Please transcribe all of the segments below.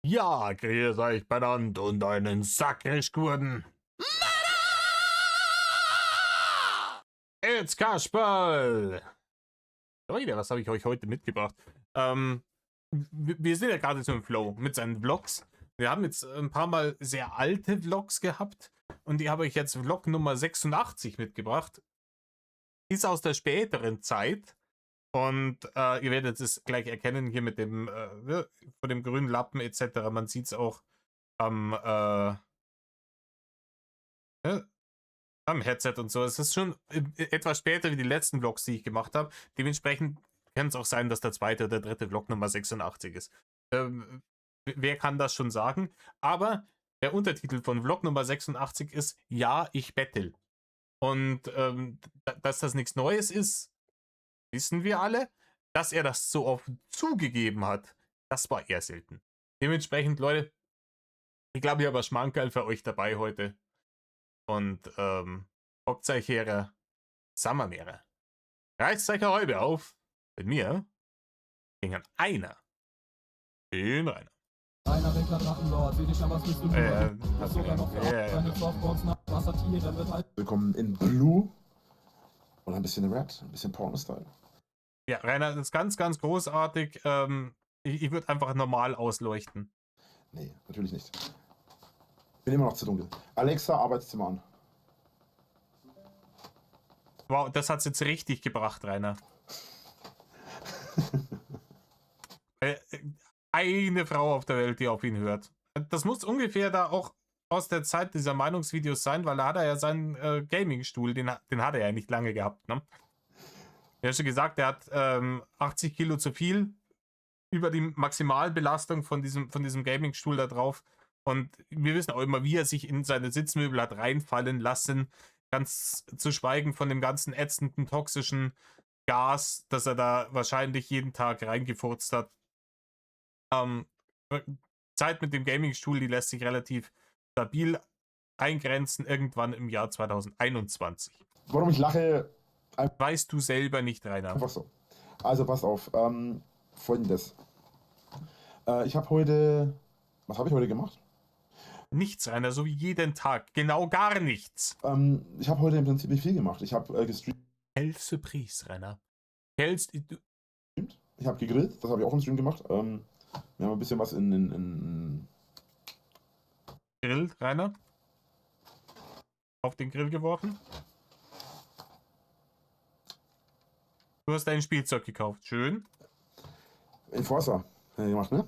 Ja, grüß euch benannt und einen Sackrischgurden. It's Kasperl! Leute, was habe ich euch heute mitgebracht? Wir sind ja gerade so im Flow mit seinen Vlogs. Wir haben jetzt ein paar Mal sehr alte Vlogs gehabt und ich habe euch jetzt Vlog Nummer 86 mitgebracht. Ist aus der späteren Zeit und ihr werdet es gleich erkennen hier mit dem, von dem grünen Lappen etc. Man sieht es auch am, am Headset und so. Es ist schon etwas später wie die letzten Vlogs, die ich gemacht habe. Dementsprechend kann es auch sein, dass der zweite oder dritte Vlog Nummer 86 ist. Wer kann das schon sagen? Aber der Untertitel von Vlog Nummer 86 ist Ja, ich bettel. Und dass das nichts Neues ist, wissen wir alle. Dass er das so oft zugegeben hat, das war eher selten. Dementsprechend, Leute, ich glaube, ich habe ein Schmankerl für euch dabei heute. Und hockt euch her, Sommermeere. Reißt euch eine Häube auf. Mit mir gegen einer. Den Rainer. Einer Winkler Drachenlord, seh dich an, was bist du nur? Was sogar noch für deine Softboards nach Wassertiere wird halt. Willkommen in Blue. Und ein bisschen Red, ein bisschen Porno-Style. Ja, Rainer, das ist ganz, ganz großartig. Ich würde einfach normal ausleuchten. Nee, natürlich nicht. Bin immer noch zu dunkel. Alexa, Arbeitszimmer an. Wow, das hat's jetzt richtig gebracht, Rainer. Eine Frau auf der Welt, die auf ihn hört. Das muss ungefähr da auch aus der Zeit dieser Meinungsvideos sein, weil da hat er ja seinen Gaming-Stuhl, den hat er ja nicht lange gehabt, ne? Er hat schon gesagt, er hat 80 Kilo zu viel über die Maximalbelastung von diesem Gaming-Stuhl da drauf. Und wir wissen auch immer, wie er sich in seine Sitzmöbel hat reinfallen lassen. Ganz zu schweigen von dem ganzen ätzenden, toxischen Gas, das er da wahrscheinlich jeden Tag reingefurzt hat. Zeit mit dem Gaming-Stuhl, die lässt sich relativ stabil eingrenzen, irgendwann im Jahr 2021. Warum ich lache? Weißt du selber nicht, Rainer. Einfach so. Also pass auf. Folgendes. Ich habe heute. Was habe ich heute gemacht? Nichts, Rainer, so wie jeden Tag. Genau gar nichts. Ich habe heute im Prinzip nicht viel gemacht. Ich habe gestreamt. Quelle Surprise, Rainer. Ich habe gegrillt, das habe ich auch im Stream gemacht. Wir haben ein bisschen was in Grill, Rainer? Auf den Grill geworfen? Du hast dein Spielzeug gekauft. Schön. in Forza gemacht, ne?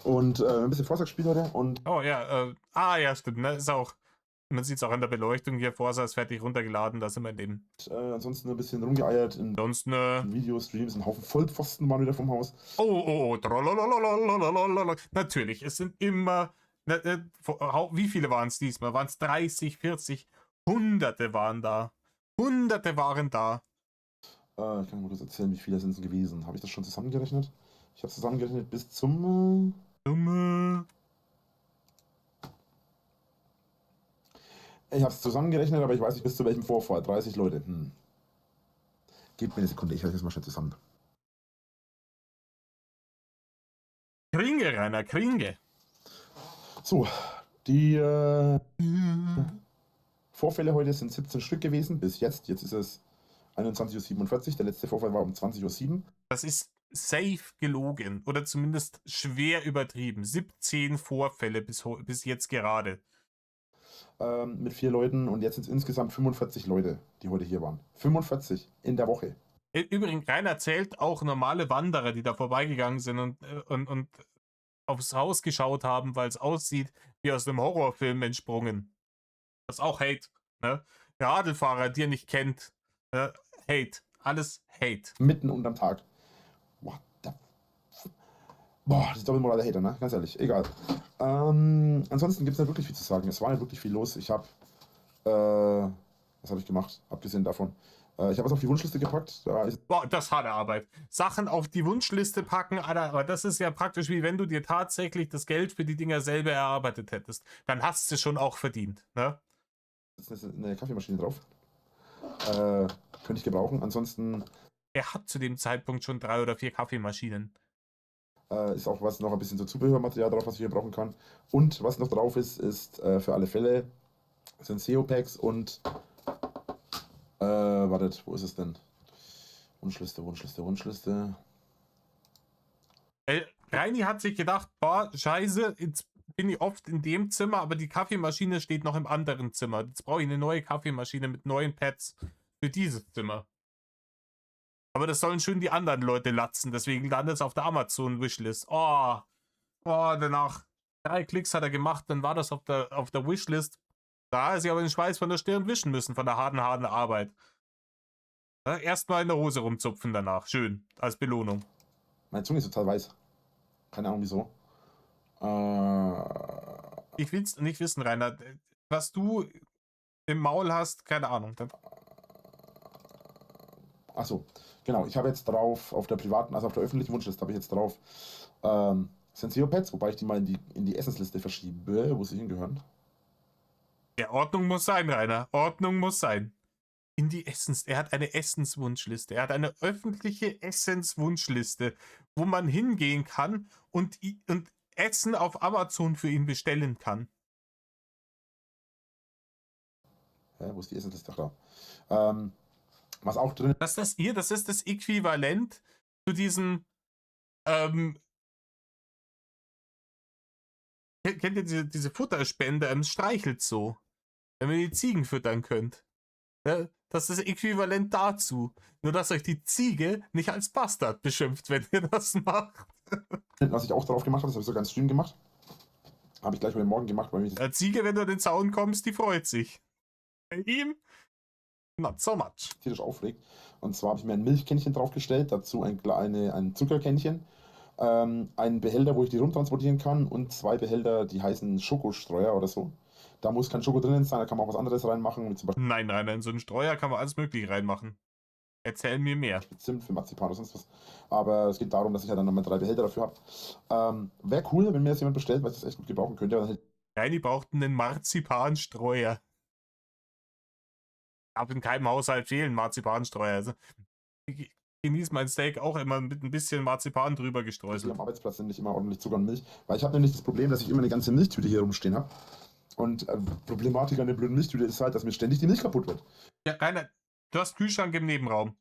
Und ein bisschen Forza gespielt heute und. Oh ja, ja, stimmt, ne? Ist auch. Man sieht es auch an der Beleuchtung hier. Forza ist fertig runtergeladen, da sind wir in dem. Ansonsten ein bisschen rumgeeiert in Videostreams, ein Haufen Vollpfosten waren wieder vom Haus. Oh, natürlich, es sind immer. Wie viele waren es diesmal? Waren es 30, 40? Hunderte waren da. Hunderte waren da. Ich kann mal kurz erzählen, wie viele sind es gewesen. Habe ich das schon zusammengerechnet? Ich habe zusammengerechnet bis zum. Ich habe es zusammengerechnet, aber ich weiß nicht bis zu welchem Vorfall. 30 Leute. Gebt mir eine Sekunde, ich halte das mal schnell zusammen. Kringe, Rainer, Kringe. So, die Vorfälle heute sind 17 Stück gewesen, bis jetzt. Jetzt ist es 21:47 Uhr. Der letzte Vorfall war um 20:07 Uhr. Das ist safe gelogen oder zumindest schwer übertrieben. 17 Vorfälle bis jetzt gerade. Mit 4 Leuten und jetzt sind es insgesamt 45 Leute, die heute hier waren. 45 in der Woche. Übrigens, Rainer zählt auch normale Wanderer, die da vorbeigegangen sind und aufs Haus geschaut haben, weil es aussieht wie aus einem Horrorfilm entsprungen. Das ist auch Hate. Ne? Der Radlfahrer, der nicht kennt. Hate. Alles Hate. Mitten unterm Tag. Boah, das ist Doppelmoral der Hater, ne? Ganz ehrlich, egal. Ansonsten gibt es nicht wirklich viel zu sagen. Es war ja wirklich viel los. Ich habe, was habe ich gemacht? Abgesehen davon. Ich habe was auf die Wunschliste gepackt. Boah, das ist harte Arbeit. Sachen auf die Wunschliste packen, Alter, aber das ist ja praktisch wie wenn du dir tatsächlich das Geld für die Dinger selber erarbeitet hättest. Dann hast du es schon auch verdient, ne? Da ist eine Kaffeemaschine drauf. Könnte ich gebrauchen. Ansonsten. Er hat zu dem Zeitpunkt schon 3 oder 4 Kaffeemaschinen. Ist auch was noch ein bisschen so Zubehörmaterial drauf, was ich hier brauchen kann. Und was noch drauf ist, ist für alle Fälle sind SEO-Packs und wartet, wo ist es denn? Wunschliste. Reini hat sich gedacht, boah, scheiße, jetzt bin ich oft in dem Zimmer, aber die Kaffeemaschine steht noch im anderen Zimmer. Jetzt brauche ich eine neue Kaffeemaschine mit neuen Pads für dieses Zimmer. Aber das sollen schön die anderen Leute latzen, deswegen landet es auf der Amazon-Wishlist. Danach 3 Klicks hat er gemacht, dann war das auf der Wishlist. Da hat er sich aber den Schweiß von der Stirn wischen müssen, von der harten Arbeit. Ja, erstmal in der Hose rumzupfen danach, schön, als Belohnung. Meine Zunge ist total weiß. Keine Ahnung wieso. Ich will es nicht wissen, Rainer. Was du im Maul hast, keine Ahnung. Achso, genau. Ich habe jetzt drauf, auf der privaten, also auf der öffentlichen Wunschliste habe ich jetzt drauf Senseo-Pads, wobei ich die mal in die Essensliste verschiebe, wo sie hingehören. Ja, Ordnung muss sein, Rainer. Ordnung muss sein. In die Er hat eine Essenswunschliste. Er hat eine öffentliche Essenswunschliste, wo man hingehen kann und Essen auf Amazon für ihn bestellen kann. Ja, wo ist die Essensliste? Ach, da. Was auch drin Das ist das Äquivalent zu diesem, kennt ihr diese Futterspende im Streichelzoo? Wenn ihr die Ziegen füttern könnt. Ja, das ist äquivalent dazu. Nur, dass euch die Ziege nicht als Bastard beschimpft, wenn ihr das macht. Was ich auch drauf gemacht habe, das habe ich sogar im Stream gemacht. Habe ich gleich heute Morgen gemacht, weil mich das Ziege, wenn du an den Zaun kommst, die freut sich. Bei ihm, not so much. tierisch aufregt. Und zwar habe ich mir ein Milchkännchen draufgestellt, dazu ein Zuckerkännchen, einen Behälter, wo ich die rumtransportieren kann und 2 Behälter, die heißen Schokostreuer oder so. Da muss kein Schoko drinnen sein, da kann man auch was anderes reinmachen, wie zum Beispiel Nein, in so einen Streuer kann man alles Mögliche reinmachen. Erzähl mir mehr. Zimt für Marzipan oder sonst was. Aber es geht darum, dass ich ja dann nochmal 3 Behälter dafür habe. Wäre cool, wenn mir das jemand bestellt, weil ich das echt gut gebrauchen könnte. Dann hätte Nein, die brauchten einen Marzipanstreuer. Aber in keinem Haushalt fehlen Marzipanstreuer. Also, ich genieße mein Steak auch immer mit ein bisschen Marzipan drüber ich gestreuselt. am Arbeitsplatz nämlich immer ordentlich Zucker und Milch. Weil ich habe nämlich das Problem, dass ich immer eine ganze Milchtüte hier rumstehen habe. Und Problematik an der blöden Milchtüte ist halt, dass mir ständig die Milch kaputt wird. Ja, Rainer, du hast Kühlschrank im Nebenraum.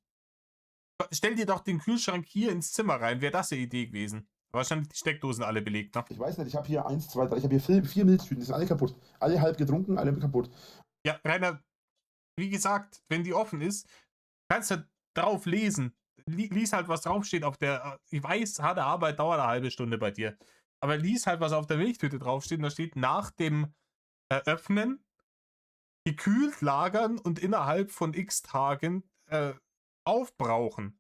Stell dir doch den Kühlschrank hier ins Zimmer rein. Wäre das eine Idee gewesen? Wahrscheinlich die Steckdosen alle belegt, ne? Ich weiß nicht, ich habe hier 1, 2, 3, ich habe hier 4 Milchtüten, die sind alle kaputt. Alle halb getrunken, alle kaputt. Ja, Rainer, wie gesagt, wenn die offen ist, kannst du drauf lesen. Lies halt, was draufsteht auf der. Ich weiß, harte Arbeit dauert eine halbe Stunde bei dir. Aber lies halt, was auf der Milchtüte draufsteht. Und da steht nach dem Öffnen, gekühlt lagern und innerhalb von x Tagen aufbrauchen.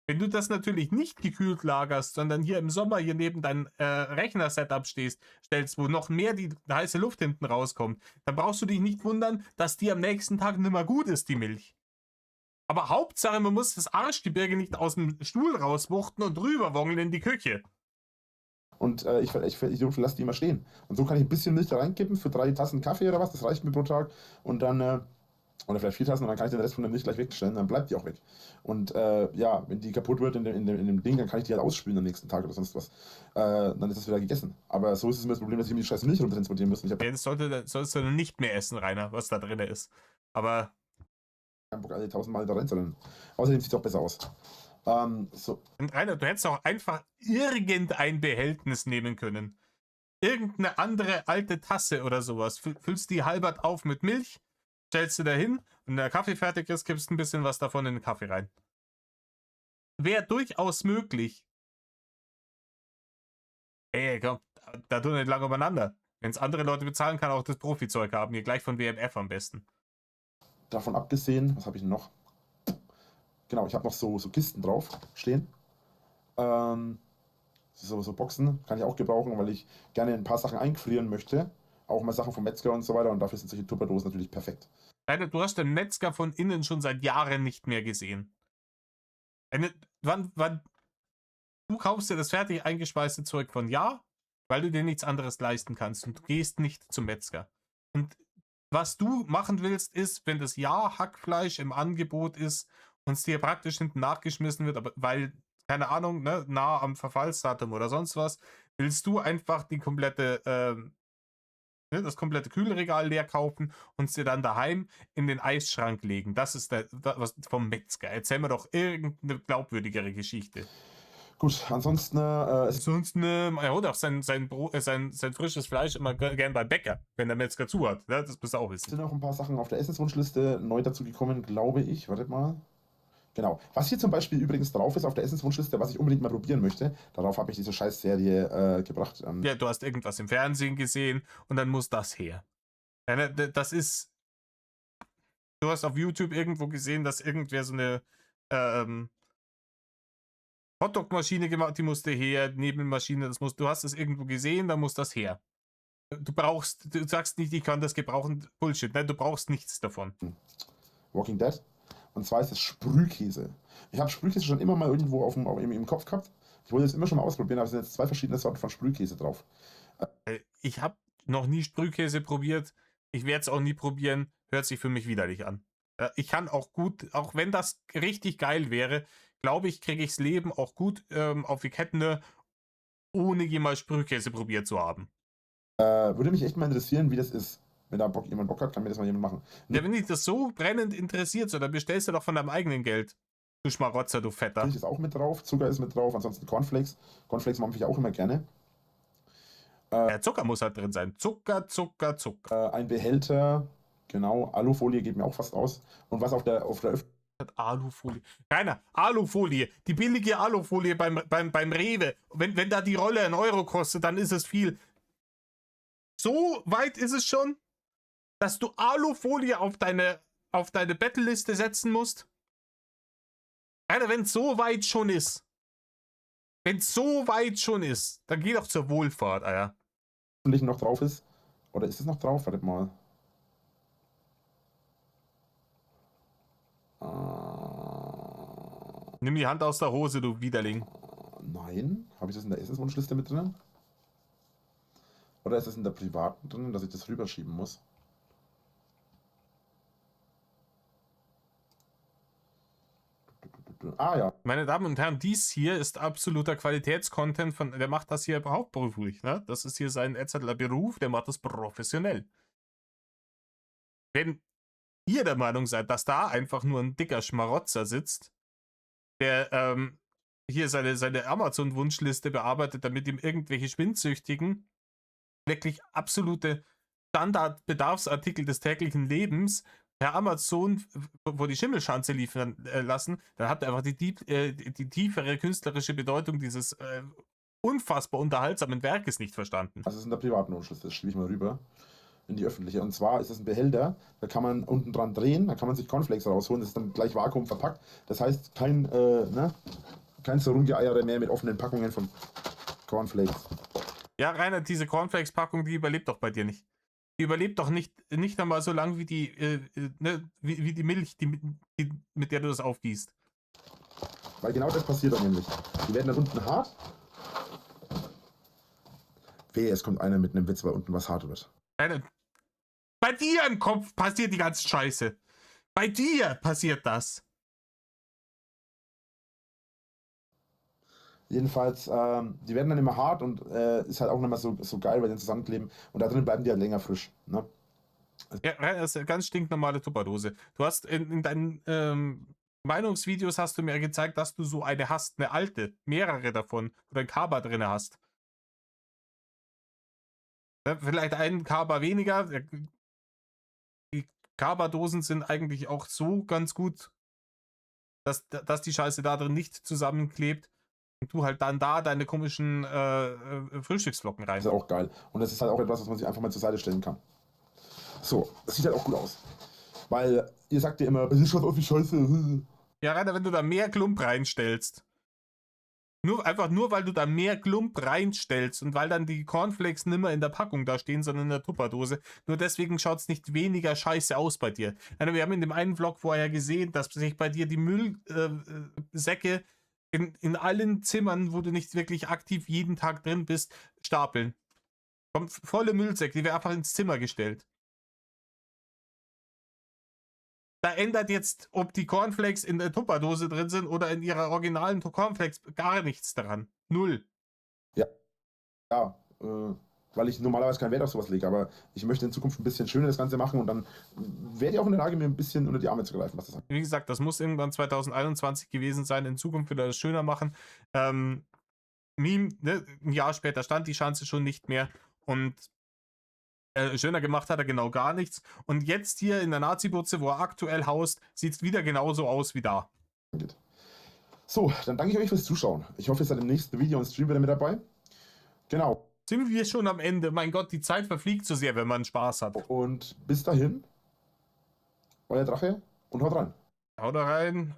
Wenn du das natürlich nicht gekühlt lagerst, sondern hier im Sommer hier neben deinem Rechner-Setup stellst, wo noch mehr die heiße Luft hinten rauskommt, dann brauchst du dich nicht wundern, dass die am nächsten Tag nicht mehr gut ist, die Milch. Aber Hauptsache, man muss das Arschgebirge nicht aus dem Stuhl rauswuchten und rüberwongeln in die Küche. Und ich lasse die immer stehen. Und so kann ich ein bisschen Milch da reinkippen für 3 Tassen Kaffee oder was, das reicht mir pro Tag. Und dann, oder vielleicht 4 Tassen, und dann kann ich den Rest von der Milch gleich wegstellen, dann bleibt die auch weg. Und ja, wenn die kaputt wird in dem Ding, dann kann ich die halt ausspülen am nächsten Tag oder sonst was. Dann ist das wieder gegessen. Aber so ist es mir das Problem, dass ich mir die scheiß Milch runtertransportieren muss. Ja, das solltest du nicht mehr essen, Rainer, was da drin ist. Aber keinen Bock, alle 1000 Mal da rein, sondern außerdem sieht es auch besser aus. So. Und Rainer, du hättest auch einfach irgendein Behältnis nehmen können. Irgendeine andere alte Tasse oder sowas. Füllst die halbert auf mit Milch, stellst du da hin und wenn der Kaffee fertig ist, gibst ein bisschen was davon in den Kaffee rein. Wäre durchaus möglich. Ey, komm, da tun wir nicht lange übereinander. Wenn es andere Leute bezahlen, kann auch das Profizeug haben. Hier gleich von WMF am besten. Davon abgesehen, was habe ich denn noch? Genau, ich habe noch so Kisten drauf stehen. So Boxen kann ich auch gebrauchen, weil ich gerne ein paar Sachen einfrieren möchte. Auch mal Sachen vom Metzger und so weiter. Und dafür sind solche Tupperdosen natürlich perfekt. Rainer, du hast den Metzger von innen schon seit Jahren nicht mehr gesehen. Du kaufst dir das fertig eingespeiste Zeug von weil du dir nichts anderes leisten kannst und du gehst nicht zum Metzger. Und was du machen willst, ist, wenn das Hackfleisch im Angebot ist und es dir praktisch hinten nachgeschmissen wird, aber weil keine Ahnung, ne, nah am Verfallsdatum oder sonst was, willst du einfach die komplette, ne, das komplette Kühlregal leer kaufen und es dir dann daheim in den Eisschrank legen. Das ist was vom Metzger. Erzähl mir doch irgendeine glaubwürdigere Geschichte. Gut, ansonsten, Ansonsten, er holt auch sein frisches Fleisch immer gern beim Bäcker, wenn der Metzger zu hat. Ne? Das musst du auch es wissen. sind auch ein paar Sachen auf der Essenswunschliste neu dazu gekommen, glaube ich. Wartet mal. Genau. Was hier zum Beispiel übrigens drauf ist auf der Essenswunschliste, was ich unbedingt mal probieren möchte, darauf habe ich diese Scheißserie gebracht. Ja, du hast irgendwas im Fernsehen gesehen und dann muss das her. Ja, das ist. Du hast auf YouTube irgendwo gesehen, dass irgendwer so eine Hotdog-Maschine gemacht, die musste her, Nebelmaschine, du hast es irgendwo gesehen, da muss das her. Du sagst nicht, ich kann das gebrauchen, Bullshit, ne? Du brauchst nichts davon. Walking Dead. Und zwar ist es Sprühkäse. Ich habe Sprühkäse schon immer mal irgendwo im Kopf gehabt. Ich wollte es immer schon mal ausprobieren, aber es sind jetzt 2 verschiedene Sorten von Sprühkäse drauf. Ich habe noch nie Sprühkäse probiert. Ich werde es auch nie probieren. Hört sich für mich widerlich an. Ich kann auch gut, auch wenn das richtig geil wäre, glaube ich, kriege ich das Leben auch gut auf die Ketten, ohne jemals Sprühkäse probiert zu haben. Würde mich echt mal interessieren, wie das ist. Wenn da jemand Bock hat, kann mir das mal jemand machen. Ja, wenn dich das so brennend interessiert, so, dann bestellst du doch von deinem eigenen Geld. Du Schmarotzer, du Fetter. Milch ist auch mit drauf, Zucker ist mit drauf, ansonsten Cornflakes. Cornflakes mache ich auch immer gerne. Ja, Zucker muss halt drin sein. Zucker. Ein Behälter, genau, Alufolie geht mir auch fast aus. Und was auf der Alufolie. Rainer, Alufolie. Die billige Alufolie beim Rewe. Wenn da die Rolle 1 Euro kostet, dann ist es viel. So weit ist es schon, dass du Alufolie auf deine Bettelliste setzen musst? Alter, wenn es so weit schon ist, dann geh doch zur Wohlfahrt, Alter. noch drauf ist. Oder ist es noch drauf? Wartet mal. Nimm die Hand aus der Hose, du Widerling. Nein. Habe ich das in der Essenswunschliste mit drin? Oder ist das in der privaten drin, dass ich das rüberschieben muss? Ah ja. Meine Damen und Herren, dies hier ist absoluter Qualitätscontent der macht das hier hauptberuflich, ne? Das ist hier sein Edzardler Beruf, der macht das professionell. Wenn ihr der Meinung seid, dass da einfach nur ein dicker Schmarotzer sitzt, der hier seine Amazon-Wunschliste bearbeitet, damit ihm irgendwelche Schwindsüchtigen wirklich absolute Standard-Bedarfsartikel des täglichen Lebens per Amazon vor die Schimmelschanze liefern lassen, dann habt ihr einfach die tiefere künstlerische Bedeutung dieses unfassbar unterhaltsamen Werkes nicht verstanden. Das ist in der privaten Wunschliste, das schiebe ich mal rüber in die öffentliche. Und zwar ist es ein Behälter, da kann man unten dran drehen, da kann man sich Cornflakes rausholen, das ist dann gleich Vakuum verpackt. Das heißt, kein so Rumgeeiere mehr mit offenen Packungen von Cornflakes. Ja, Rainer, diese Cornflakes-Packung, die überlebt doch bei dir nicht. Die überlebt doch nicht einmal so lange wie wie die Milch, mit der du das aufgießt. Weil genau das passiert dann nämlich. Die werden dann unten hart. Wehe, es kommt einer mit einem Witz, weil unten was hart wird. Rainer, bei dir im Kopf passiert die ganze Scheiße. Bei dir passiert das. Jedenfalls, die werden dann immer hart und ist halt auch nicht mehr so geil, weil die zusammenkleben. Und da drin bleiben die halt länger frisch. Ne? Ja, das ist eine ganz stinknormale Tupperdose. Du hast in deinen Meinungsvideos hast du mir gezeigt, dass du so eine hast, eine alte, mehrere davon, wo du ein Kaba drin hast. Ja, vielleicht einen Kaba weniger. Die Kaba-Dosen sind eigentlich auch so ganz gut, dass die Scheiße da drin nicht zusammenklebt. Und du halt dann da deine komischen Frühstücksflocken rein. Das ist auch geil. Und das ist halt auch etwas, was man sich einfach mal zur Seite stellen kann. So, das sieht halt auch gut aus. Weil ihr sagt ja immer, es schaut aus wie Scheiße. Ja, Rainer, wenn du da mehr Klump reinstellst. Nur weil du da mehr Klump reinstellst und weil dann die Cornflakes nimmer in der Packung da stehen, sondern in der Tupperdose. Nur deswegen schaut es nicht weniger scheiße aus bei dir. Wir haben in dem einen Vlog vorher gesehen, dass sich bei dir die Müllsäcke in allen Zimmern, wo du nicht wirklich aktiv jeden Tag drin bist, stapeln. Volle Müllsäcke, die werden einfach ins Zimmer gestellt. Da ändert jetzt, ob die Cornflakes in der Tupperdose drin sind oder in ihrer originalen Cornflakes, gar nichts daran. Null. Ja, weil ich normalerweise keinen Wert auf sowas lege, aber ich möchte in Zukunft ein bisschen schöner das Ganze machen und dann werde ich auch in der Lage, mir ein bisschen unter die Arme zu greifen, was das angeht. Wie gesagt, das muss irgendwann 2021 gewesen sein, in Zukunft wieder das schöner machen. Meme, ne? Ein Jahr später stand die Schanze schon nicht mehr und schöner gemacht hat er genau gar nichts. Und jetzt hier in der Nazi-Butze, wo er aktuell haust, sieht es wieder genauso aus wie da. So, dann danke ich euch fürs Zuschauen. Ich hoffe, ihr seid im nächsten Video und Stream wieder mit dabei. Genau. Sind wir schon am Ende? Mein Gott, die Zeit verfliegt so sehr, wenn man Spaß hat. Und bis dahin, euer Drache und haut rein. Haut da rein.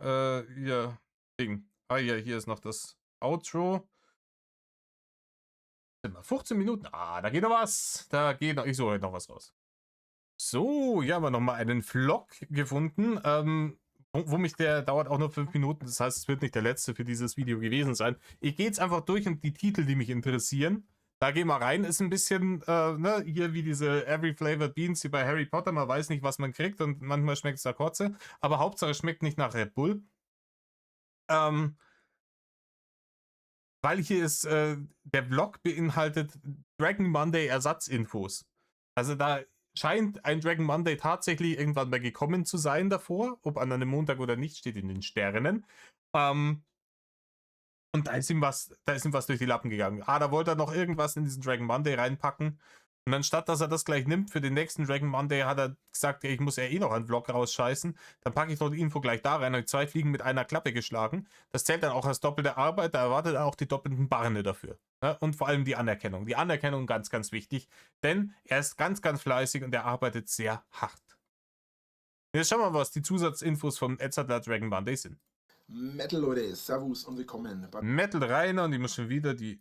Hier, Ding. Ah ja, hier ist noch das Outro. 15 Minuten. Ah, da geht noch was. Da geht noch. Ich suche heute noch was raus. So, hier haben wir nochmal einen Vlog gefunden. Wo mich der dauert auch nur 5 Minuten. Das heißt, es wird nicht der letzte für dieses Video gewesen sein. Ich gehe jetzt einfach durch und die Titel, die mich interessieren. Da gehen wir rein. Ist ein bisschen, ne, hier wie diese Every Flavored Beans wie bei Harry Potter. Man weiß nicht, was man kriegt und manchmal schmeckt es nach Kotze. Aber Hauptsache, es schmeckt nicht nach Red Bull. Weil hier ist, der Vlog beinhaltet Dragon Monday Ersatzinfos. Also da scheint ein Dragon Monday tatsächlich irgendwann mal gekommen zu sein davor. Ob an einem Montag oder nicht, steht in den Sternen. Und da ist ihm was durch die Lappen gegangen. Da wollte er noch irgendwas in diesen Dragon Monday reinpacken. Und anstatt, dass er das gleich nimmt für den nächsten Dragon Monday, hat er gesagt, ja, ich muss ja eh noch einen Vlog rausscheißen. Dann packe ich doch die Info gleich da rein. Habe ich 2 Fliegen mit einer Klappe geschlagen. Das zählt dann auch als doppelte Arbeit. Da erwartet er auch die doppelten Barne dafür. Ja, und vor allem die Anerkennung. Die Anerkennung ganz, ganz wichtig. Denn er ist ganz, ganz fleißig und er arbeitet sehr hart. Jetzt schauen wir mal, was die Zusatzinfos vom Edzardler Dragon Monday sind. Metal Leute, Servus und willkommen bei Metal rein und ich muss schon wieder die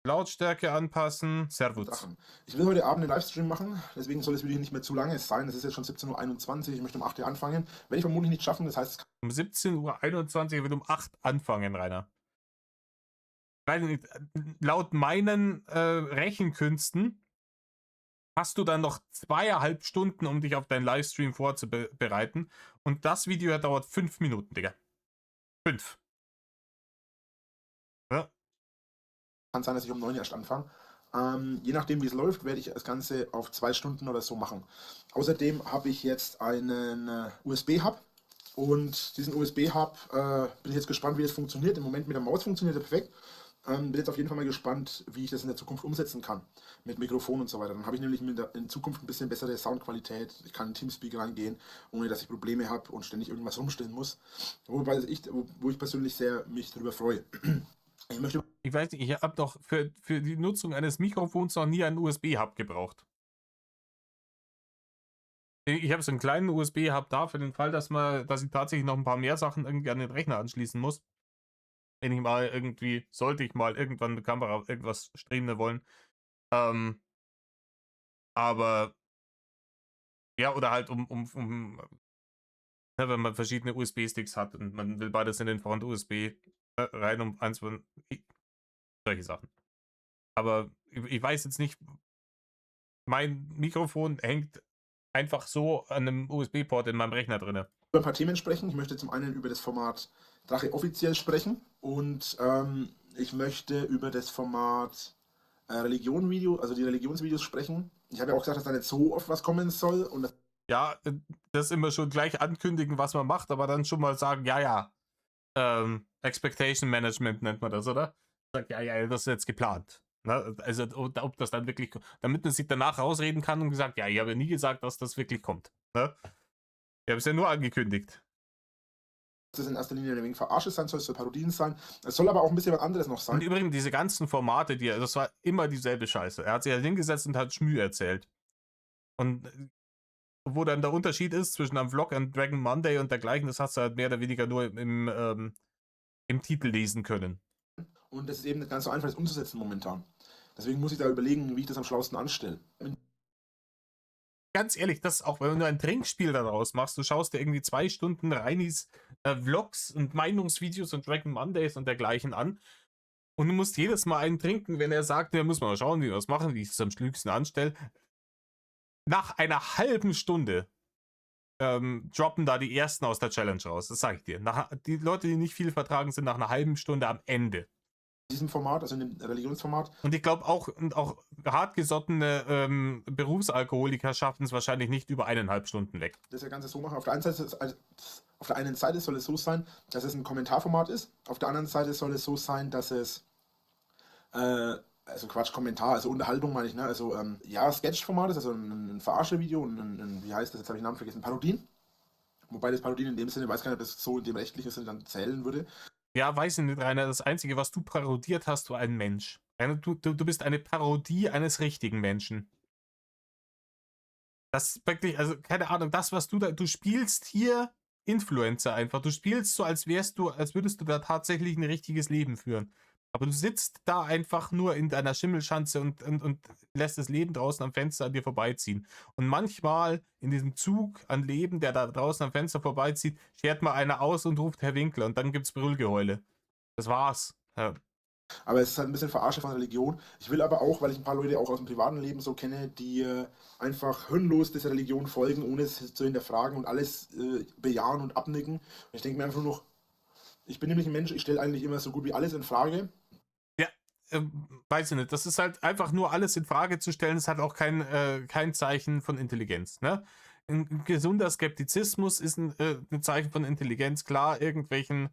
Lautstärke anpassen. Servus. Drachen. Ich will heute Abend einen Livestream machen, deswegen soll das Video nicht mehr zu lange sein. Es ist jetzt schon 17:21 Uhr, ich möchte um 8 Uhr anfangen. Werde ich vermutlich nicht schaffen, das heißt... Um 17:21 Uhr wird um 8 anfangen, Rainer. Weil laut meinen Rechenkünsten hast du dann noch 2,5 Stunden, um dich auf deinen Livestream vorzubereiten. Und das Video dauert 5 Minuten, Digga. 5. Ja. Kann sein, dass ich um 9 Uhr erst anfange. Je nachdem, wie es läuft, werde ich das Ganze auf 2 Stunden oder so machen. Außerdem habe ich jetzt einen USB-Hub. Und diesen USB-Hub bin ich jetzt gespannt, wie das funktioniert. Im Moment mit der Maus funktioniert er perfekt. Bin jetzt auf jeden Fall mal gespannt, wie ich das in der Zukunft umsetzen kann. Mit Mikrofon und so weiter. Dann habe ich nämlich in Zukunft ein bisschen bessere Soundqualität. Ich kann in Teamspeak reingehen, ohne dass ich Probleme habe und ständig irgendwas rumstellen muss. Wo ich persönlich sehr mich darüber freue. Ich weiß nicht, ich habe doch für die Nutzung eines Mikrofons noch nie einen USB-Hub gebraucht. Ich habe so einen kleinen USB-Hub da für den Fall, dass ich tatsächlich noch ein paar mehr Sachen irgendwie an den Rechner anschließen muss. Wenn ich mal irgendwie, sollte ich mal irgendwann eine Kamera irgendwas streamen wollen. Aber ja, oder halt wenn man verschiedene USB-Sticks hat und man will beides in den Front USB rein, um eins von solche Sachen. Aber ich weiß jetzt nicht, mein Mikrofon hängt einfach so an einem USB-Port in meinem Rechner drin. Über ein paar Themen sprechen. Ich möchte zum einen über das Format Drache offiziell sprechen und ich möchte über das Format also die Religionsvideos sprechen. Ich habe ja auch gesagt, dass da nicht so oft was kommen soll. Und ja, das immer schon gleich ankündigen, was man macht, aber dann schon mal sagen, ja. Expectation Management nennt man das, oder? Sagt, ja, das ist jetzt geplant. Ne? Also, ob das dann wirklich, damit man sich danach rausreden kann und gesagt, ja, ich habe ja nie gesagt, dass das wirklich kommt. Ne? Ich habe es ja nur angekündigt. Das in erster Linie wegen Verarsche sein soll, es soll Parodien sein. Es soll aber auch ein bisschen was anderes noch sein. Und übrigens, diese ganzen Formate, das war immer dieselbe Scheiße. Er hat sich halt hingesetzt und hat Schmü erzählt. Und wo dann der Unterschied ist zwischen einem Vlog und Dragon Monday und dergleichen, das hast du halt mehr oder weniger nur im Titel lesen können. Und das ist eben nicht ganz so einfach, das umzusetzen momentan. Deswegen muss ich da überlegen, wie ich das am schlausten anstelle. Ganz ehrlich, das auch, wenn du ein Trinkspiel daraus machst, du schaust dir irgendwie 2 Stunden Reinis Vlogs und Meinungsvideos und Dragon Mondays und dergleichen an und du musst jedes Mal einen trinken, wenn er sagt, ja, muss man mal schauen, wie wir das machen, wie ich es am schlügsten anstelle. Nach einer halben Stunde droppen da die ersten aus der Challenge raus. Das sage ich dir. Die Leute, die nicht viel vertragen, sind nach einer halben Stunde am Ende. In diesem Format, also in dem Religionsformat. Und ich glaube auch hartgesottene Berufsalkoholiker schaffen es wahrscheinlich nicht über 1,5 Stunden weg. Das Ganze so machen. Auf der einen Seite soll es so sein, dass es ein Kommentarformat ist. Auf der anderen Seite soll es so sein, dass es also Kommentar, also Unterhaltung meine ich, ne? Also Sketch-Format ist, also ein Verarsche-Video und wie heißt das, jetzt habe ich den Namen vergessen, Parodien. Wobei das Parodien in dem Sinne, weiß gar nicht, ob das so in dem rechtlichen Sinne dann zählen würde. Ja, weiß ich nicht, Rainer. Das Einzige, was du parodiert hast, war ein Mensch. Du bist eine Parodie eines richtigen Menschen. Das ist wirklich, also keine Ahnung, das, was du spielst hier Influencer einfach. Du spielst so, als würdest du da tatsächlich ein richtiges Leben führen. Aber du sitzt da einfach nur in deiner Schimmelschanze und lässt das Leben draußen am Fenster an dir vorbeiziehen. Und manchmal in diesem Zug an Leben, der da draußen am Fenster vorbeizieht, schert mal einer aus und ruft Herr Winkler und dann gibt's Brüllgeheule. Das war's. Ja. Aber es ist halt ein bisschen Verarsche von Religion. Ich will aber auch, weil ich ein paar Leute auch aus dem privaten Leben so kenne, die einfach hirnlos dieser Religion folgen, ohne es zu hinterfragen und alles bejahen und abnicken. Und ich denke mir einfach nur noch, ich bin nämlich ein Mensch, ich stelle eigentlich immer so gut wie alles in Frage. Ja, weiß ich nicht. Das ist halt einfach nur alles in Frage zu stellen, ist halt auch kein Zeichen von Intelligenz. Ne? Ein gesunder Skeptizismus ist ein Zeichen von Intelligenz. Klar, irgendwelchen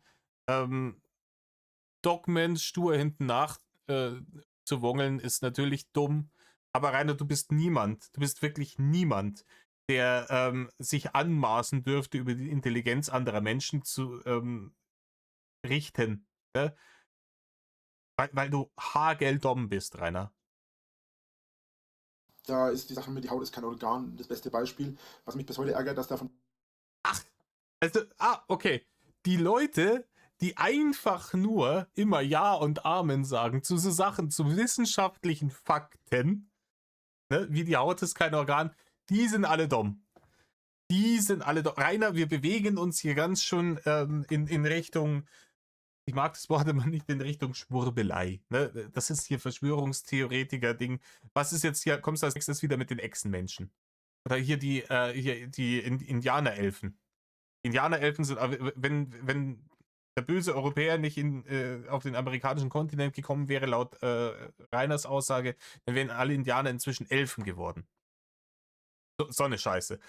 Dogmen stur hinten nach zu wongeln, ist natürlich dumm. Aber Rainer, du bist niemand. Du bist wirklich niemand, der sich anmaßen dürfte, über die Intelligenz anderer Menschen zu richten. Ne? Weil du hageldumm bist, Rainer. Da ist die Sache mit, die Haut ist kein Organ, das beste Beispiel. Was mich bis heute ärgert, dass davon... Okay. Die Leute, die einfach nur immer Ja und Amen sagen zu so Sachen, zu wissenschaftlichen Fakten, ne, wie die Haut ist kein Organ, die sind alle dumm. Rainer, wir bewegen uns hier ganz schon in Richtung, ich mag das Wort immer nicht, in Richtung Schwurbelei. Ne? Das ist hier Verschwörungstheoretiker-Ding. Was ist jetzt hier, kommst du als nächstes wieder mit den Echsenmenschen? Oder hier die Indianerelfen. Indianerelfen sind, wenn der böse Europäer nicht auf den amerikanischen Kontinent gekommen wäre, laut Reiners Aussage, dann wären alle Indianer inzwischen Elfen geworden. So eine Scheiße.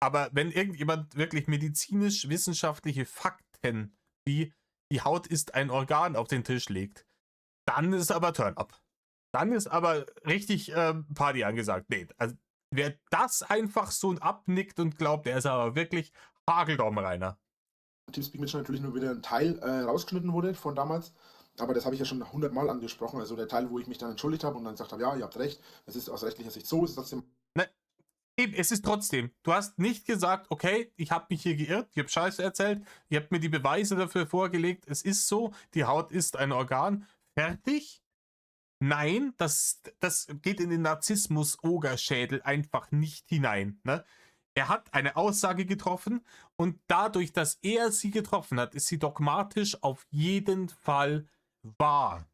Aber wenn irgendjemand wirklich medizinisch-wissenschaftliche Fakten wie die Haut ist ein Organ auf den Tisch legt, dann ist aber Turn-up. Dann ist aber richtig Party angesagt. Nee, also wer das einfach so abnickt und glaubt, der ist aber wirklich hageldumm, Rainer. Teamspeak Mitchell natürlich nur wieder ein Teil rausgeschnitten wurde von damals. Aber das habe ich ja schon 100 Mal angesprochen. Also der Teil, wo ich mich dann entschuldigt habe und dann gesagt habe, ja, ihr habt recht, es ist aus rechtlicher Sicht so, es ist trotzdem... Es ist trotzdem. Du hast nicht gesagt, okay, ich habe mich hier geirrt, ich habe Scheiße erzählt, ihr habt mir die Beweise dafür vorgelegt, es ist so, die Haut ist ein Organ. Fertig? Nein, das geht in den Narzissmus-Ogerschädel einfach nicht hinein. Ne? Er hat eine Aussage getroffen und dadurch, dass er sie getroffen hat, ist sie dogmatisch auf jeden Fall wahr.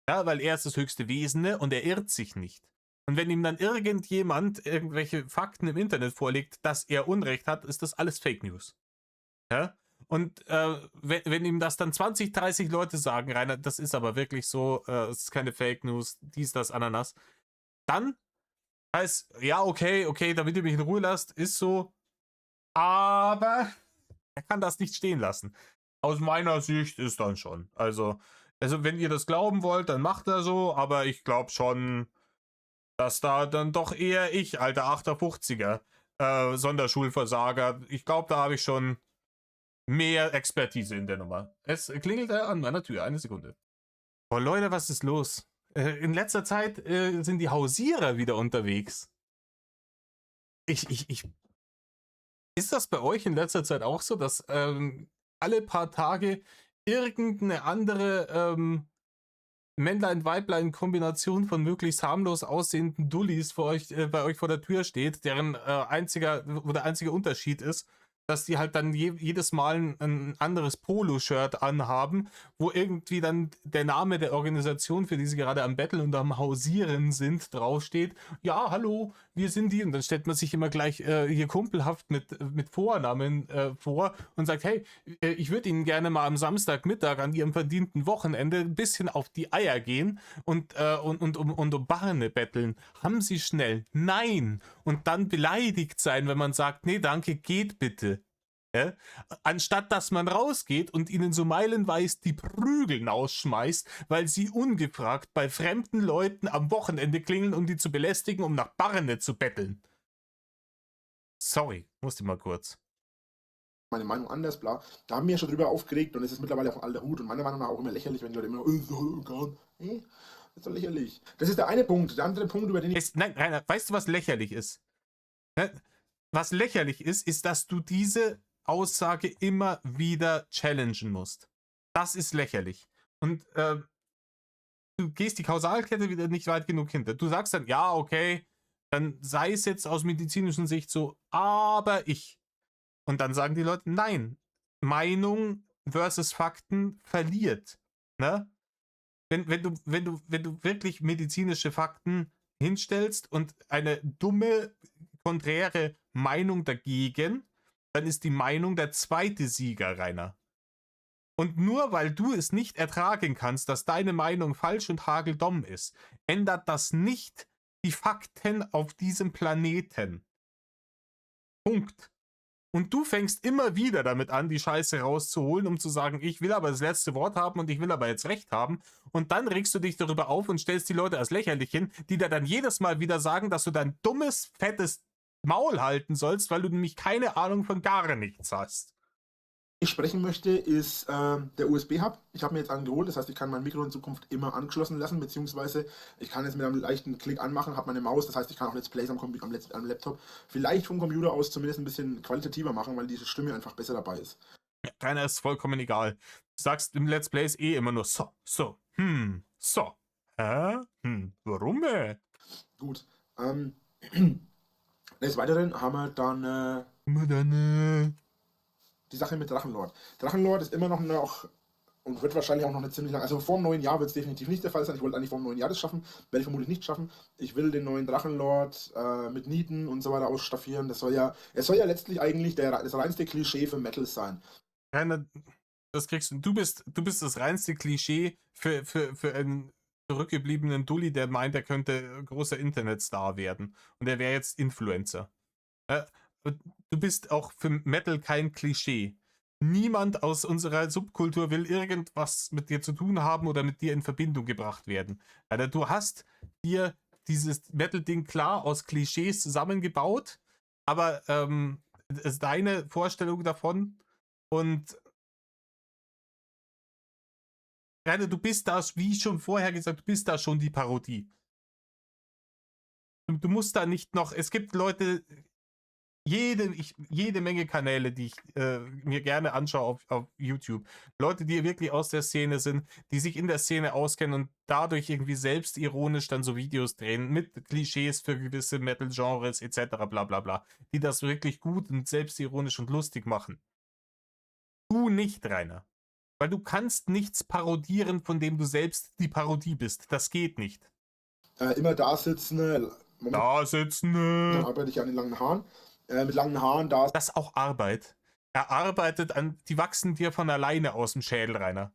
Ja, weil er ist das höchste Wesen und er irrt sich nicht. Und wenn ihm dann irgendjemand irgendwelche Fakten im Internet vorlegt, dass er Unrecht hat, ist das alles Fake News. Ja? Und wenn ihm das dann 20, 30 Leute sagen, Rainer, das ist aber wirklich so, es ist keine Fake News, dies, das, Ananas, dann heißt, ja, okay, damit ihr mich in Ruhe lasst, ist so, aber er kann das nicht stehen lassen. Aus meiner Sicht ist dann schon. Also wenn ihr das glauben wollt, dann macht er so, aber ich glaube schon, dass da dann doch eher ich, alter 58er, Sonderschulversager, ich glaube, da habe ich schon mehr Expertise in der Nummer. Es klingelt an meiner Tür, eine Sekunde. Oh Leute, was ist los? In letzter Zeit sind die Hausierer wieder unterwegs. Ist das bei euch in letzter Zeit auch so, dass alle paar Tage irgendeine andere Männlein-Weiblein-Kombination von möglichst harmlos aussehenden Dullis bei euch vor der Tür steht, deren der einzige Unterschied ist, dass die halt dann jedes Mal ein anderes Polo-Shirt anhaben, wo irgendwie dann der Name der Organisation, für die sie gerade am Betteln und am Hausieren sind, draufsteht. Ja, hallo, wir sind die. Und dann stellt man sich immer gleich hier kumpelhaft mit Vornamen vor und sagt, hey, ich würde Ihnen gerne mal am Samstagmittag an Ihrem verdienten Wochenende ein bisschen auf die Eier gehen und um Barne betteln. Haben Sie schnell? Nein! Und dann beleidigt sein, wenn man sagt, nee, danke, geht bitte. Ja? Anstatt dass man rausgeht und ihnen so meilenweis die Prügeln ausschmeißt, weil sie ungefragt bei fremden Leuten am Wochenende klingeln, um die zu belästigen, um nach Barne zu betteln. Sorry, musste mal kurz. Meine Meinung anders, bla. Da haben wir ja schon drüber aufgeregt und es ist mittlerweile auch ein alter Hut und meiner Meinung nach auch immer lächerlich, wenn die Leute immer, das ist doch lächerlich. Das ist der eine Punkt. Der andere Punkt, über den ich... Nein, Rainer, weißt du, was lächerlich ist? Was lächerlich ist, ist, dass du diese Aussage immer wieder challengen musst. Das ist lächerlich. Und du gehst die Kausalkette wieder nicht weit genug hinter. Du sagst dann, ja, okay, dann sei es jetzt aus medizinischer Sicht so, aber ich. Und dann sagen die Leute, nein, Meinung versus Fakten verliert. Ne? Wenn du wirklich medizinische Fakten hinstellst und eine dumme, konträre Meinung dagegen, dann ist die Meinung der zweite Sieger, Rainer. Und nur weil du es nicht ertragen kannst, dass deine Meinung falsch und hageldumm ist, ändert das nicht die Fakten auf diesem Planeten. Punkt. Und du fängst immer wieder damit an, die Scheiße rauszuholen, um zu sagen, ich will aber das letzte Wort haben und ich will aber jetzt Recht haben. Und dann regst du dich darüber auf und stellst die Leute als lächerlich hin, die dir dann jedes Mal wieder sagen, dass du dein dummes, fettes Maul halten sollst, weil du nämlich keine Ahnung von gar nichts hast. Ich sprechen möchte, ist der USB-Hub. Ich habe mir jetzt einen geholt, das heißt, ich kann mein Mikro in Zukunft immer angeschlossen lassen, beziehungsweise ich kann es mit einem leichten Klick anmachen, habe meine Maus, das heißt, ich kann auch Let's Plays am Laptop vielleicht vom Computer aus zumindest ein bisschen qualitativer machen, weil diese Stimme einfach besser dabei ist. Keiner ist vollkommen egal. Du sagst im Let's Plays immer nur so, so. Warum? Gut. Des Weiteren haben wir dann die Sache mit Drachenlord. Drachenlord ist immer noch und wird wahrscheinlich auch noch eine ziemlich lange, also vor dem neuen Jahr wird es definitiv nicht der Fall sein. Ich wollte eigentlich vor dem neuen Jahr das schaffen, werde ich vermutlich nicht schaffen. Ich will den neuen Drachenlord mit Nieten und so weiter ausstaffieren. Es soll ja letztlich eigentlich das reinste Klischee für Metal sein. Rainer, das kriegst du. Du bist das reinste Klischee für einen zurückgebliebenen Dulli, der meint, er könnte großer Internetstar werden. Und er wäre jetzt Influencer. Du bist auch für Metal kein Klischee. Niemand aus unserer Subkultur will irgendwas mit dir zu tun haben oder mit dir in Verbindung gebracht werden. Also du hast dir dieses Metal-Ding klar aus Klischees zusammengebaut, aber es ist deine Vorstellung davon und Rainer, du bist da, wie schon vorher gesagt, du bist da schon die Parodie. Du musst da nicht noch, es gibt Leute, jede Menge Kanäle, die ich mir gerne anschaue auf YouTube. Leute, die wirklich aus der Szene sind, die sich in der Szene auskennen und dadurch irgendwie selbstironisch dann so Videos drehen mit Klischees für gewisse Metal-Genres etc. bla bla bla. Die das wirklich gut und selbstironisch und lustig machen. Du nicht, Rainer. Weil du kannst nichts parodieren, von dem du selbst die Parodie bist. Das geht nicht. Immer da sitzen. Dann arbeite ich an den langen Haaren. Mit langen Haaren da. Das ist auch Arbeit. Er arbeitet an, die wachsen dir von alleine aus dem Schädel, Rainer.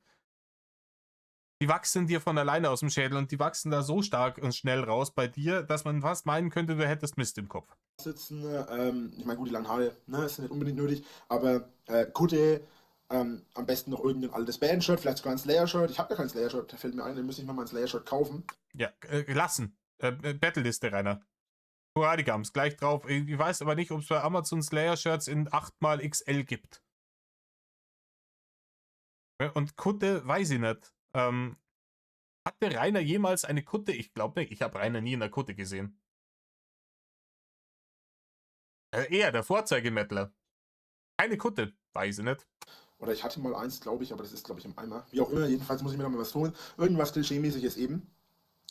Die wachsen dir von alleine aus dem Schädel und die wachsen da so stark und schnell raus bei dir, dass man fast meinen könnte, du hättest Mist im Kopf. Sitzen, ich meine, gut, die langen Haare, ne, ist nicht unbedingt nötig, aber Kutte, am besten noch irgendein altes Band-Shirt, vielleicht sogar ein Slayer-Shirt. Ich habe ja kein Slayer-Shirt, da fällt mir ein, dann müsste ich mal ein Slayer-Shirt kaufen. Ja, lassen. Battle-Liste, Rainer. Huradigams, gleich drauf. Ich weiß aber nicht, ob es bei Amazon Slayer-Shirts in 8xXL gibt. Und Kutte, weiß ich nicht. Hatte Rainer jemals eine Kutte? Ich glaube nicht, ich habe Rainer nie in der Kutte gesehen. Eher der Vorzeigemettler. Keine Kutte, weiß ich nicht. Oder ich hatte mal eins, glaube ich, aber das ist, glaube ich, im Eimer. Wie auch immer, jedenfalls muss ich mir noch mal was holen. Irgendwas Klischee-mäßiges eben.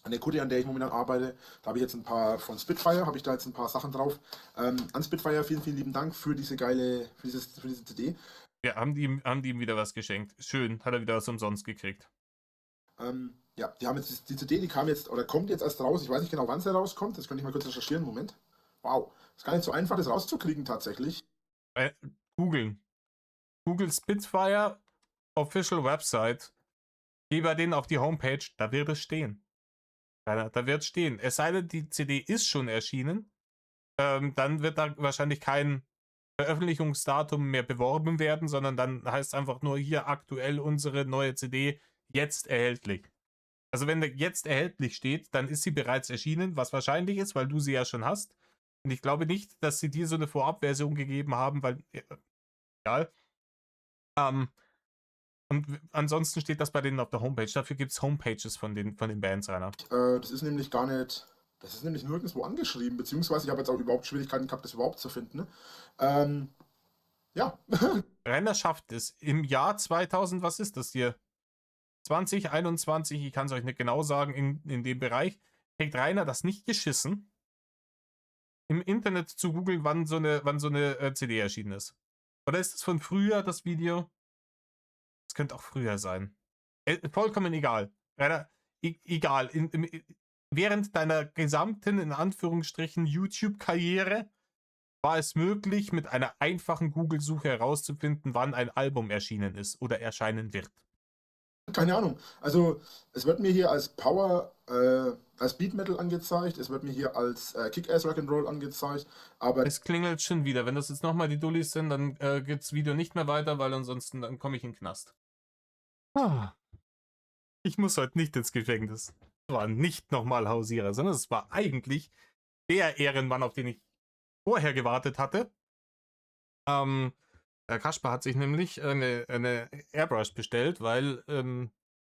an der Kutte, an der ich momentan arbeite. Da habe ich jetzt ein paar von Spitfire, habe ich da jetzt ein paar Sachen drauf. An Spitfire vielen, vielen lieben Dank für diese geile, für diese CD. Ja, haben die ihm wieder was geschenkt. Schön, hat er wieder was umsonst gekriegt. Ja, die haben jetzt die CD, die kam jetzt oder kommt jetzt erst raus. Ich weiß nicht genau, wann sie rauskommt. Das könnte ich mal kurz recherchieren. Moment. Wow, ist gar nicht so einfach, das rauszukriegen tatsächlich. Googeln. Google Spitfire Official Website. Geh bei denen auf die Homepage, da wird es stehen. Da wird stehen. Es sei denn, die CD ist schon erschienen. Dann wird da wahrscheinlich kein Veröffentlichungsdatum mehr beworben werden, sondern dann heißt es einfach nur hier aktuell unsere neue CD jetzt erhältlich. Also wenn da jetzt erhältlich steht, dann ist sie bereits erschienen, was wahrscheinlich ist, weil du sie ja schon hast. Und ich glaube nicht, dass sie dir so eine Vorabversion gegeben haben, weil, egal. Und ansonsten steht das bei denen auf der Homepage. Dafür gibt es Homepages von den Bands, Rainer. Das ist nämlich gar nicht, das ist nämlich nirgendwo angeschrieben, beziehungsweise ich habe jetzt auch überhaupt Schwierigkeiten gehabt, das überhaupt zu finden. Ne? Ja. Rainer schafft es im Jahr 2000, was ist das hier? 2021, ich kann es euch nicht genau sagen, in dem Bereich, kriegt Rainer das nicht geschissen, im Internet zu googeln, wann so eine CD erschienen ist. Oder ist das von früher, das Video? Das könnte auch früher sein. Vollkommen egal. Rainer, egal. Während deiner gesamten, in Anführungsstrichen, YouTube-Karriere war es möglich, mit einer einfachen Google-Suche herauszufinden, wann ein Album erschienen ist oder erscheinen wird. Keine Ahnung. Also es wird mir hier als Power, als Beat Metal angezeigt, es wird mir hier als Kick-Ass Rock'n'Roll angezeigt, aber es klingelt schon wieder. Wenn das jetzt nochmal die Dullis sind, dann geht das Video nicht mehr weiter, weil ansonsten dann komme ich in den Knast. Ich muss heute nicht ins Gefängnis. Es war nicht nochmal Hausierer, sondern es war eigentlich der Ehrenmann, auf den ich vorher gewartet hatte. Der Kasper hat sich nämlich eine Airbrush bestellt, weil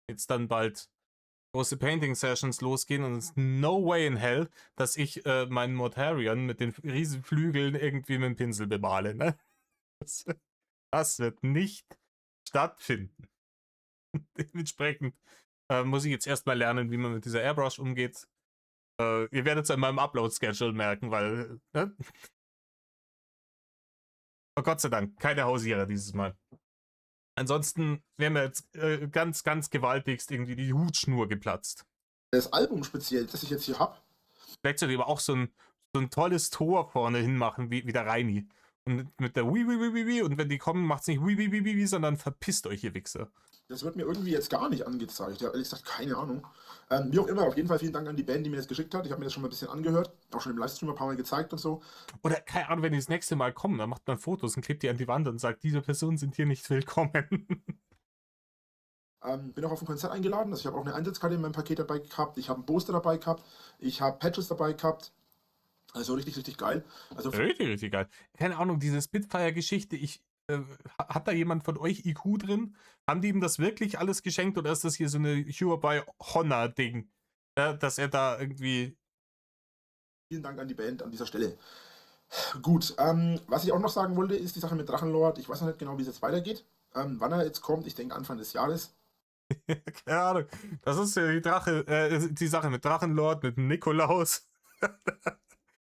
jetzt dann bald große Painting-Sessions losgehen und es ist no way in hell, dass ich meinen Mortarion mit den riesen Flügeln irgendwie mit dem Pinsel bemale. Ne? Das wird nicht stattfinden. Dementsprechend muss ich jetzt erstmal lernen, wie man mit dieser Airbrush umgeht. Ihr werdet es an meinem Upload-Schedule merken, weil oh Gott sei Dank, keine Hausierer dieses Mal. Ansonsten wäre mir jetzt ganz, ganz gewaltigst irgendwie die Hutschnur geplatzt. das Album speziell, das ich jetzt hier habe. Vielleicht sollte ich aber auch so ein tolles Tor vorne hinmachen, wie der Reini. Und mit der Wi, und wenn die kommen, macht es nicht Wi, sondern verpisst euch, ihr Wichser. Das wird mir irgendwie jetzt gar nicht angezeigt. Ja, ehrlich gesagt, keine Ahnung. Wie auch immer, auf jeden Fall vielen Dank an die Band, die mir das geschickt hat. Ich habe mir das schon mal ein bisschen angehört, auch schon im Livestream ein paar Mal gezeigt und so. Oder, keine Ahnung, wenn die das nächste Mal kommen, dann macht man Fotos und klebt die an die Wand und sagt, diese Personen sind hier nicht willkommen. Bin auch auf ein Konzert eingeladen. Also ich habe auch eine Einsatzkarte in meinem Paket dabei gehabt. Ich habe einen Poster dabei gehabt. Ich habe Patches dabei gehabt. Also richtig, richtig geil. Also richtig, richtig geil. Keine Ahnung, diese Spitfire-Geschichte, hat da jemand von euch IQ drin? Haben die ihm das wirklich alles geschenkt oder ist das hier so eine Cure by Honor-Ding? Ja, dass er da irgendwie. Vielen Dank an die Band an dieser Stelle. Gut, was ich auch noch sagen wollte, ist die Sache mit Drachenlord. Ich weiß noch nicht genau, wie es jetzt weitergeht. Wann er jetzt kommt, ich denke Anfang des Jahres. Keine Ahnung. Das ist ja die Sache mit Drachenlord, mit Nikolaus,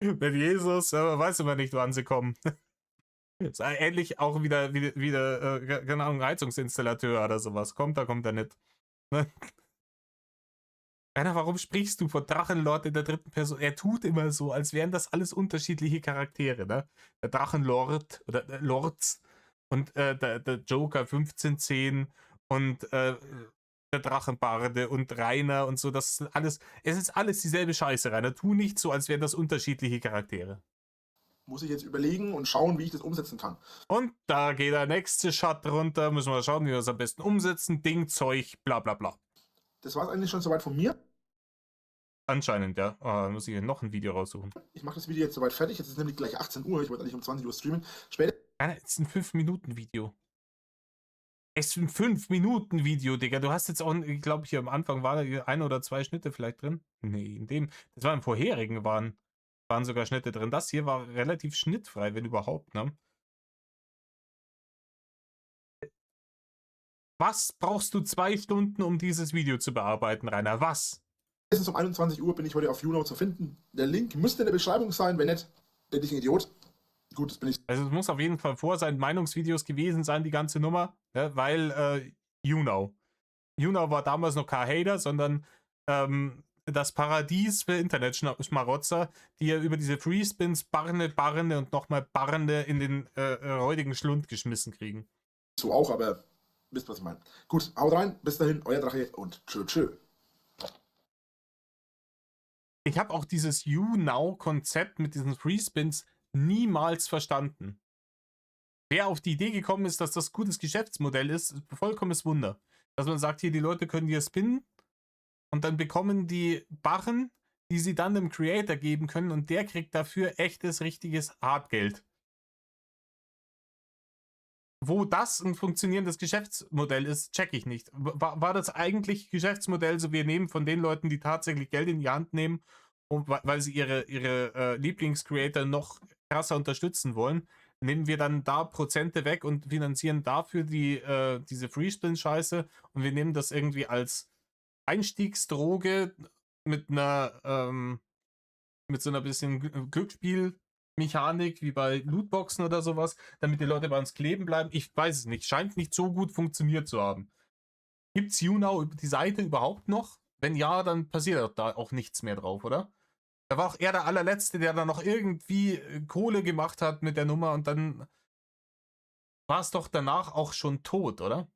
mit Jesus, aber weiß immer nicht, wann sie kommen. Ist ähnlich auch wieder keine Ahnung, Heizungsinstallateur oder sowas. Kommt er nicht. Ne? Rainer, warum sprichst du von Drachenlord in der dritten Person? Er tut immer so, als wären das alles unterschiedliche Charaktere, ne? Der Drachenlord oder Lords und der Joker 1510 und der Drachenbarde und Rainer und so, das ist alles, es ist alles dieselbe Scheiße, Rainer. Tu nicht so, als wären das unterschiedliche Charaktere. Muss ich jetzt überlegen und schauen, wie ich das umsetzen kann. Und da geht der nächste Shot runter, müssen wir schauen, wie wir es am besten umsetzen, Ding, Zeug, bla bla bla. Das war es eigentlich schon soweit von mir. Anscheinend, ja. Oh, dann muss ich hier noch ein Video raussuchen. Ich mache das Video jetzt soweit fertig. Jetzt ist nämlich gleich 18 Uhr. Ich wollte eigentlich um 20 Uhr streamen. Später. Rainer, es ist ein 5-Minuten-Video. Es ist ein 5-Minuten-Video, Digga. Du hast jetzt auch, ich glaube, hier am Anfang waren 1 oder 2 Schnitte vielleicht drin. Nee, das war im vorherigen, waren sogar Schnitte drin. Das hier war relativ schnittfrei, wenn überhaupt, ne? Was brauchst du 2 Stunden, um dieses Video zu bearbeiten, Rainer? Was? Meistens um 21 Uhr bin ich heute auf YouNow zu finden. Der Link müsste in der Beschreibung sein, wenn nicht, bin ich ein Idiot. Gut, das bin ich. Also es muss auf jeden Fall vor seinen Meinungsvideos gewesen sein, die ganze Nummer, ja, weil YouNow war damals noch kein Hater, sondern das Paradies für Internet-Schmarotzer, die ja über diese Freespins barrende und nochmal barrende in den räudigen Schlund geschmissen kriegen. So auch, aber wisst, was ich meine. Gut, haut rein, bis dahin, euer Drache und tschö. Ich habe auch dieses YouNow-Konzept mit diesen Freespins niemals verstanden. Wer auf die Idee gekommen ist, dass das ein gutes Geschäftsmodell ist, vollkommenes Wunder. Dass man sagt, hier, die Leute können hier spinnen und dann bekommen die Barren, die sie dann dem Creator geben können und der kriegt dafür echtes, richtiges Hartgeld. Wo das ein funktionierendes Geschäftsmodell ist, check ich nicht. War das eigentlich Geschäftsmodell, so wir nehmen von den Leuten, die tatsächlich Geld in die Hand nehmen, und weil sie ihre Lieblingscreator noch krasser unterstützen wollen, nehmen wir dann da Prozente weg und finanzieren dafür diese Freespin-Scheiße und wir nehmen das irgendwie als Einstiegsdroge mit einer mit so einer bisschen Glücksspielmechanik wie bei Lootboxen oder sowas, damit die Leute bei uns kleben bleiben. Ich weiß es nicht. Scheint nicht so gut funktioniert zu haben. Gibt's YouNow die Seite überhaupt noch? Wenn ja, dann passiert da auch nichts mehr drauf, oder? Da war auch er der allerletzte, der da noch irgendwie Kohle gemacht hat mit der Nummer und dann war es doch danach auch schon tot, oder?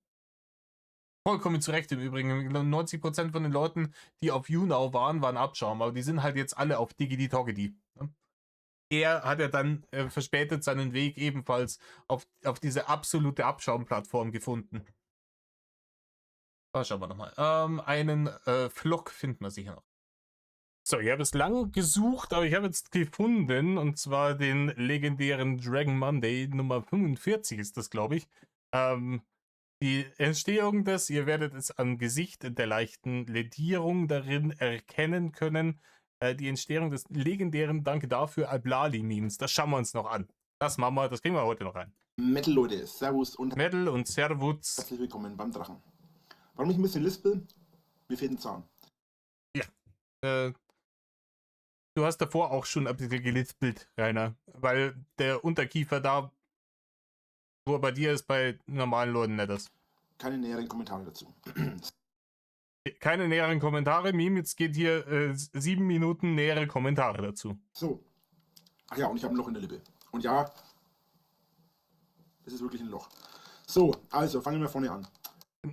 Vollkommen zu Recht im Übrigen. 90% von den Leuten, die auf YouNow waren Abschaum, aber die sind halt jetzt alle auf Digidi Toggedy. Er hat ja dann verspätet seinen Weg ebenfalls auf diese absolute Abschaum-Plattform gefunden. Schauen wir nochmal. Einen Vlog finden wir sicher noch. So, ich habe es lang gesucht, aber ich habe jetzt gefunden, und zwar den legendären Dragon Monday Nummer 45 ist das, glaube ich. Die Entstehung des, ihr werdet es am Gesicht der leichten Ledierung darin erkennen können, die Entstehung des legendären Danke dafür Alblali-Memes. Das schauen wir uns noch an. Das machen wir, das kriegen wir heute noch rein. Metal Leute, Servus und Metal und Servus. herzlich willkommen beim Drachen. Warum ich ein bisschen lispel? Mir fehlt ein Zahn. Ja. Du hast davor auch schon ein bisschen gelispelt, Rainer, weil der Unterkiefer da, wo er bei dir ist, bei normalen Leuten nicht ist. Keine näheren Kommentare dazu. Keine näheren Kommentare, Meme, jetzt geht hier 7 Minuten nähere Kommentare dazu. So. Ach ja, und ich habe ein Loch in der Lippe. Und ja, es ist wirklich ein Loch. So, also fangen wir vorne an.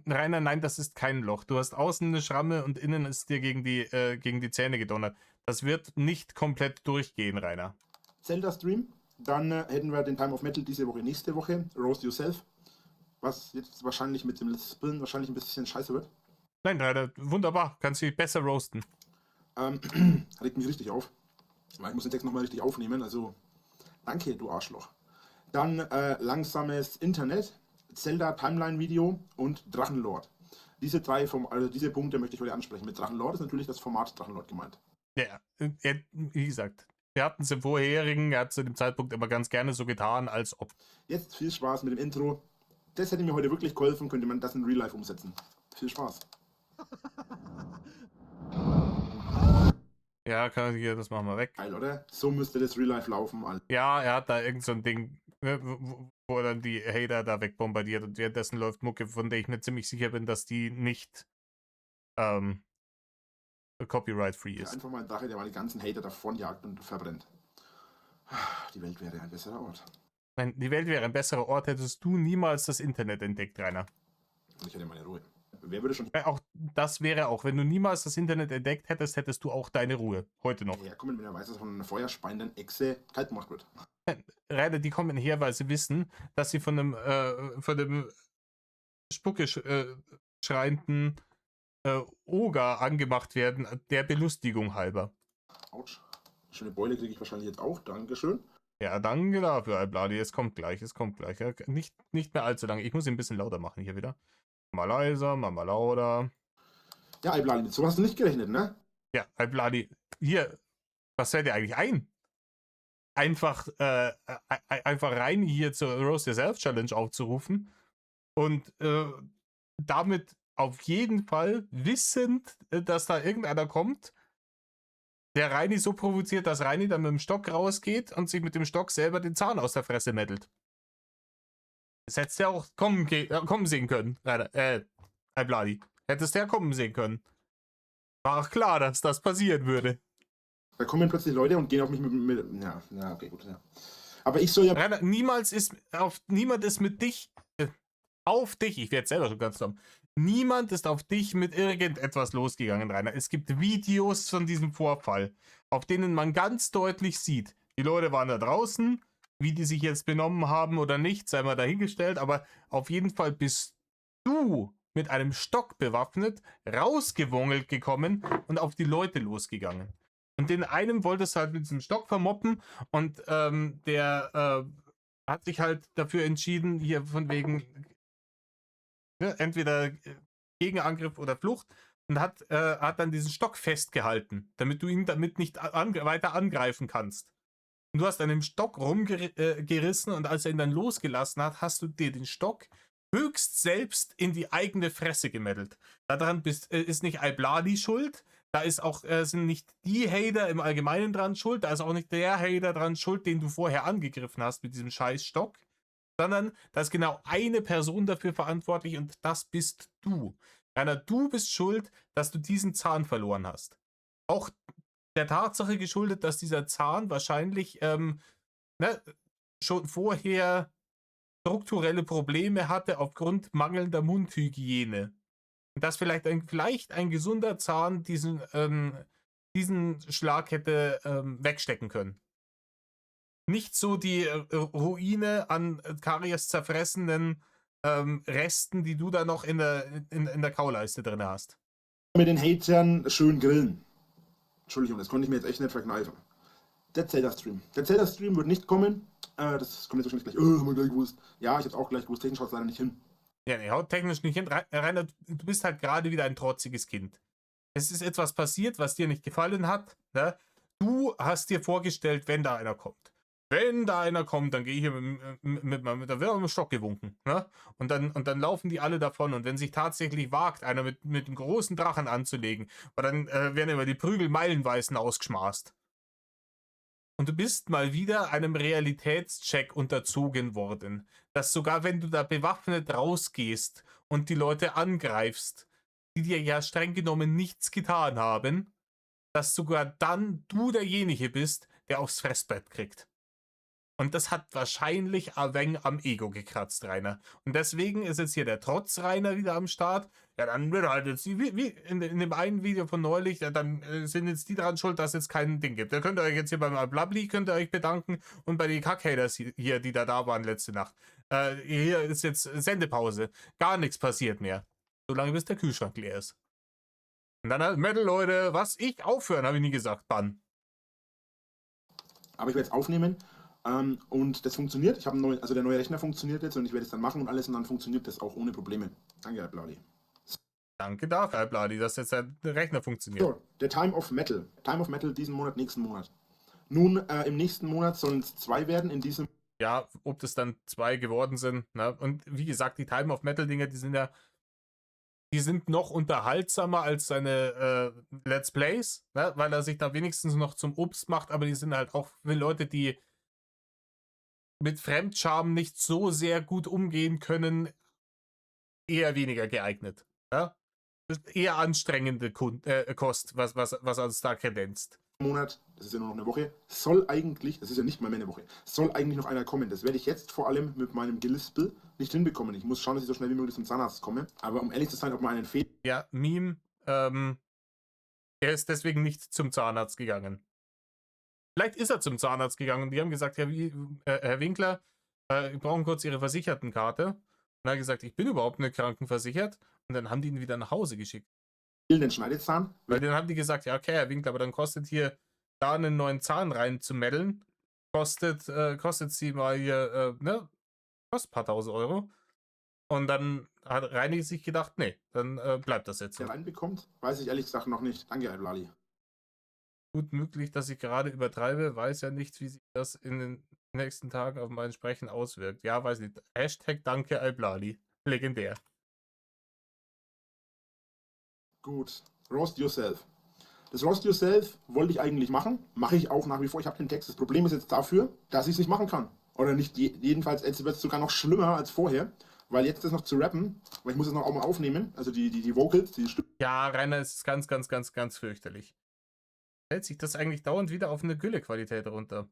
Rainer, nein, das ist kein Loch. Du hast außen eine Schramme und innen ist dir gegen die Zähne gedonnert. Das wird nicht komplett durchgehen, Rainer. Zelda Stream. Dann hätten wir den Time of Metal diese Woche, nächste Woche. Roast Yourself. Was jetzt wahrscheinlich mit dem Lispeln wahrscheinlich ein bisschen scheiße wird. Nein, Rainer, wunderbar. Kannst du dich besser roasten. Regt mich richtig auf. Ich muss den Text nochmal richtig aufnehmen. Also, danke, du Arschloch. Dann langsames Internet. Zelda Timeline Video und Drachenlord. Diese diese Punkte möchte ich heute ansprechen. Mit Drachenlord ist natürlich das Format Drachenlord gemeint. Ja, wie gesagt, wir hatten es im vorherigen, er hat zu dem Zeitpunkt immer ganz gerne so getan, als ob. Jetzt viel Spaß mit dem Intro. Das hätte mir heute wirklich geholfen, könnte man das in Real Life umsetzen. Viel Spaß. Ja, das machen wir weg. Geil, oder? So müsste das Real Life laufen. Alter. Ja, er hat da irgend so ein Ding, wo er dann die Hater da wegbombardiert und währenddessen läuft Mucke, von der ich mir ziemlich sicher bin, dass die nicht copyright-free ist. Einfach mal ein Drache, der mal die ganzen Hater davonjagt und verbrennt. Die Welt wäre ein besserer Ort. Nein, die Welt wäre ein besserer Ort, hättest du niemals das Internet entdeckt, Rainer. Und ich hätte meine Ruhe. Wer würde schon Auch das wäre auch, wenn du niemals das Internet entdeckt hättest, hättest du auch deine Ruhe. Heute noch. herkommen, wenn er weiß, dass von einer feuerspeienden Echse kalt gemacht wird? Rainer, die kommen her, weil sie wissen, dass sie von dem Spucke schreienden Oger angemacht werden, der Belustigung halber. Autsch. Schöne Beule kriege ich wahrscheinlich jetzt auch. Dankeschön. Ja, danke dafür, Albladi. Es kommt gleich. Ja, nicht mehr allzu lange. Ich muss ihn ein bisschen lauter machen hier wieder. Mal leiser, mal lauter. Ja, Albladi, mit so hast du nicht gerechnet, ne? Ja, Albladi, hier, was fällt dir eigentlich ein? Einfach rein hier zur Roast Yourself Challenge aufzurufen und damit auf jeden Fall wissend, dass da irgendeiner kommt, der Reini so provoziert, dass Reini dann mit dem Stock rausgeht und sich mit dem Stock selber den Zahn aus der Fresse mettelt. Das hättest du ja auch kommen sehen können, Bladi. Hättest du ja kommen sehen können. War auch klar, dass das passieren würde. Da kommen plötzlich Leute und gehen auf mich ja, okay, gut, ja. Aber ich soll ja... Rainer, niemand ist mit dich, auf dich, ich werde selber schon ganz dumm, niemand ist auf dich mit irgendetwas losgegangen, Rainer. Es gibt Videos von diesem Vorfall, auf denen man ganz deutlich sieht, die Leute waren da draußen, wie die sich jetzt benommen haben oder nicht, sei mal dahingestellt, aber auf jeden Fall bist du mit einem Stock bewaffnet, rausgewongelt gekommen und auf die Leute losgegangen. Und den einen wolltest du halt mit diesem Stock vermoppen und der hat sich halt dafür entschieden, hier von wegen entweder Gegenangriff oder Flucht und hat dann diesen Stock festgehalten, damit du ihn damit nicht weiter angreifen kannst. Und du hast an dem Stock rumgerissen und als er ihn dann losgelassen hat, hast du dir den Stock höchst selbst in die eigene Fresse gemettelt. Daran ist nicht Al-Bladi schuld, da ist auch, sind nicht die Hater im Allgemeinen dran schuld, da ist auch nicht der Hater dran schuld, den du vorher angegriffen hast mit diesem scheiß Stock, sondern da ist genau eine Person dafür verantwortlich und das bist du. Rainer, du bist schuld, dass du diesen Zahn verloren hast. Auch der Tatsache geschuldet, dass dieser Zahn wahrscheinlich schon vorher strukturelle Probleme hatte aufgrund mangelnder Mundhygiene. Und dass vielleicht ein gesunder Zahn diesen Schlag hätte wegstecken können. Nicht so die Ruine an Karies zerfressenen Resten, die du da noch in der Kauleiste drin hast. Mit den Hatern schön grillen. Entschuldigung, das konnte ich mir jetzt echt nicht verkneifen. Der Zelda-Stream. Der Zelda-Stream wird nicht kommen. Das kommt jetzt wahrscheinlich gleich. Haben wir gleich gewusst. Ja, ich hab's auch gleich gewusst. Technisch haut's leider nicht hin. Ja, nee, haut technisch nicht hin. Rainer, du bist halt gerade wieder ein trotziges Kind. Es ist etwas passiert, was dir nicht gefallen hat. Ne? Du hast dir vorgestellt, wenn da einer kommt. Wenn da einer kommt, dann gehe ich hier da wird auch mit dem Stock gewunken. Ne? Und dann laufen die alle davon. Und wenn sich tatsächlich wagt, einer mit einem großen Drachen anzulegen, dann werden immer die Prügel meilenweise ausgeschmaßt. Und du bist mal wieder einem Realitätscheck unterzogen worden. Dass sogar wenn du da bewaffnet rausgehst und die Leute angreifst, die dir ja streng genommen nichts getan haben, dass sogar dann du derjenige bist, der aufs Fressbrett kriegt. Und das hat wahrscheinlich ein wenig am Ego gekratzt, Rainer. Und deswegen ist jetzt hier der Trotz-Rainer wieder am Start. Ja, dann wird halt jetzt, wie in dem einen Video von neulich, ja, dann sind jetzt die dran schuld, dass es jetzt kein Ding gibt. Da könnt ihr euch jetzt hier beim Blabli könnt ihr euch bedanken und bei den Kack-Haters hier, die da waren letzte Nacht. Hier ist jetzt Sendepause. Gar nichts passiert mehr. Solange bis der Kühlschrank leer ist. Und dann halt Metal, Leute, was? Ich aufhören, habe ich nie gesagt, Bann. Aber ich werde es aufnehmen. Und das funktioniert. Ich habe also der neue Rechner funktioniert jetzt und ich werde es dann machen und alles und dann funktioniert das auch ohne Probleme. Danke, Herr Bladi. Danke dafür, Herr Bladi, dass jetzt der Rechner funktioniert. So, der Time of Metal. Time of Metal diesen Monat, nächsten Monat. Nun, im nächsten Monat sollen es 2 werden, in diesem... Ja, ob das dann 2 geworden sind. Ne? Und wie gesagt, die Time of Metal Dinger, die sind noch unterhaltsamer als seine Let's Plays, ne? Weil er sich da wenigstens noch zum Obst macht, aber die sind halt auch für Leute, die mit Fremdscham nicht so sehr gut umgehen können, eher weniger geeignet. Ja? Das ist eher anstrengende Kost, was uns da kredenzt. Monat, das ist ja nur noch eine Woche, soll eigentlich, das ist ja nicht mal mehr eine Woche, soll eigentlich noch einer kommen. Das werde ich jetzt vor allem mit meinem Gelispel nicht hinbekommen. Ich muss schauen, dass ich so schnell wie möglich zum Zahnarzt komme. Aber um ehrlich zu sein, ob man einen Fehler... Ja, Meme, der ist deswegen nicht zum Zahnarzt gegangen. Vielleicht ist er zum Zahnarzt gegangen und die haben gesagt, ja, Herr Winkler, wir brauchen kurz Ihre Versichertenkarte. Und er hat gesagt, ich bin überhaupt nicht krankenversichert. Und dann haben die ihn wieder nach Hause geschickt. Den Schneidezahn. Weil dann haben die gesagt, ja, okay, Herr Winkler, aber dann kostet hier da einen neuen Zahn rein zu meddeln, kostet sie mal hier, kostet ein paar tausend Euro. Und dann hat Reini sich gedacht, nee, dann bleibt das jetzt so. Reinbekommt, weiß ich ehrlich gesagt noch nicht. Danke, Herr Blali. Gut möglich, dass ich gerade übertreibe, weiß ja nicht, wie sich das in den nächsten Tagen auf mein Sprechen auswirkt. Ja, weiß nicht. Hashtag Danke Al-Blali. Legendär. Gut. Roast Yourself. Das Roast Yourself wollte ich eigentlich machen. Mache ich auch nach wie vor. Ich habe den Text. Das Problem ist jetzt dafür, dass ich es nicht machen kann. Oder nicht, jedenfalls, jetzt wird es sogar noch schlimmer als vorher. Weil jetzt das noch zu rappen, weil ich muss es noch auch mal aufnehmen. Also die Vocals, die Stimmen. Ja, Rainer, es ist ganz, ganz, ganz, ganz fürchterlich. Hält sich das eigentlich dauernd wieder auf eine Gülle-Qualität runter.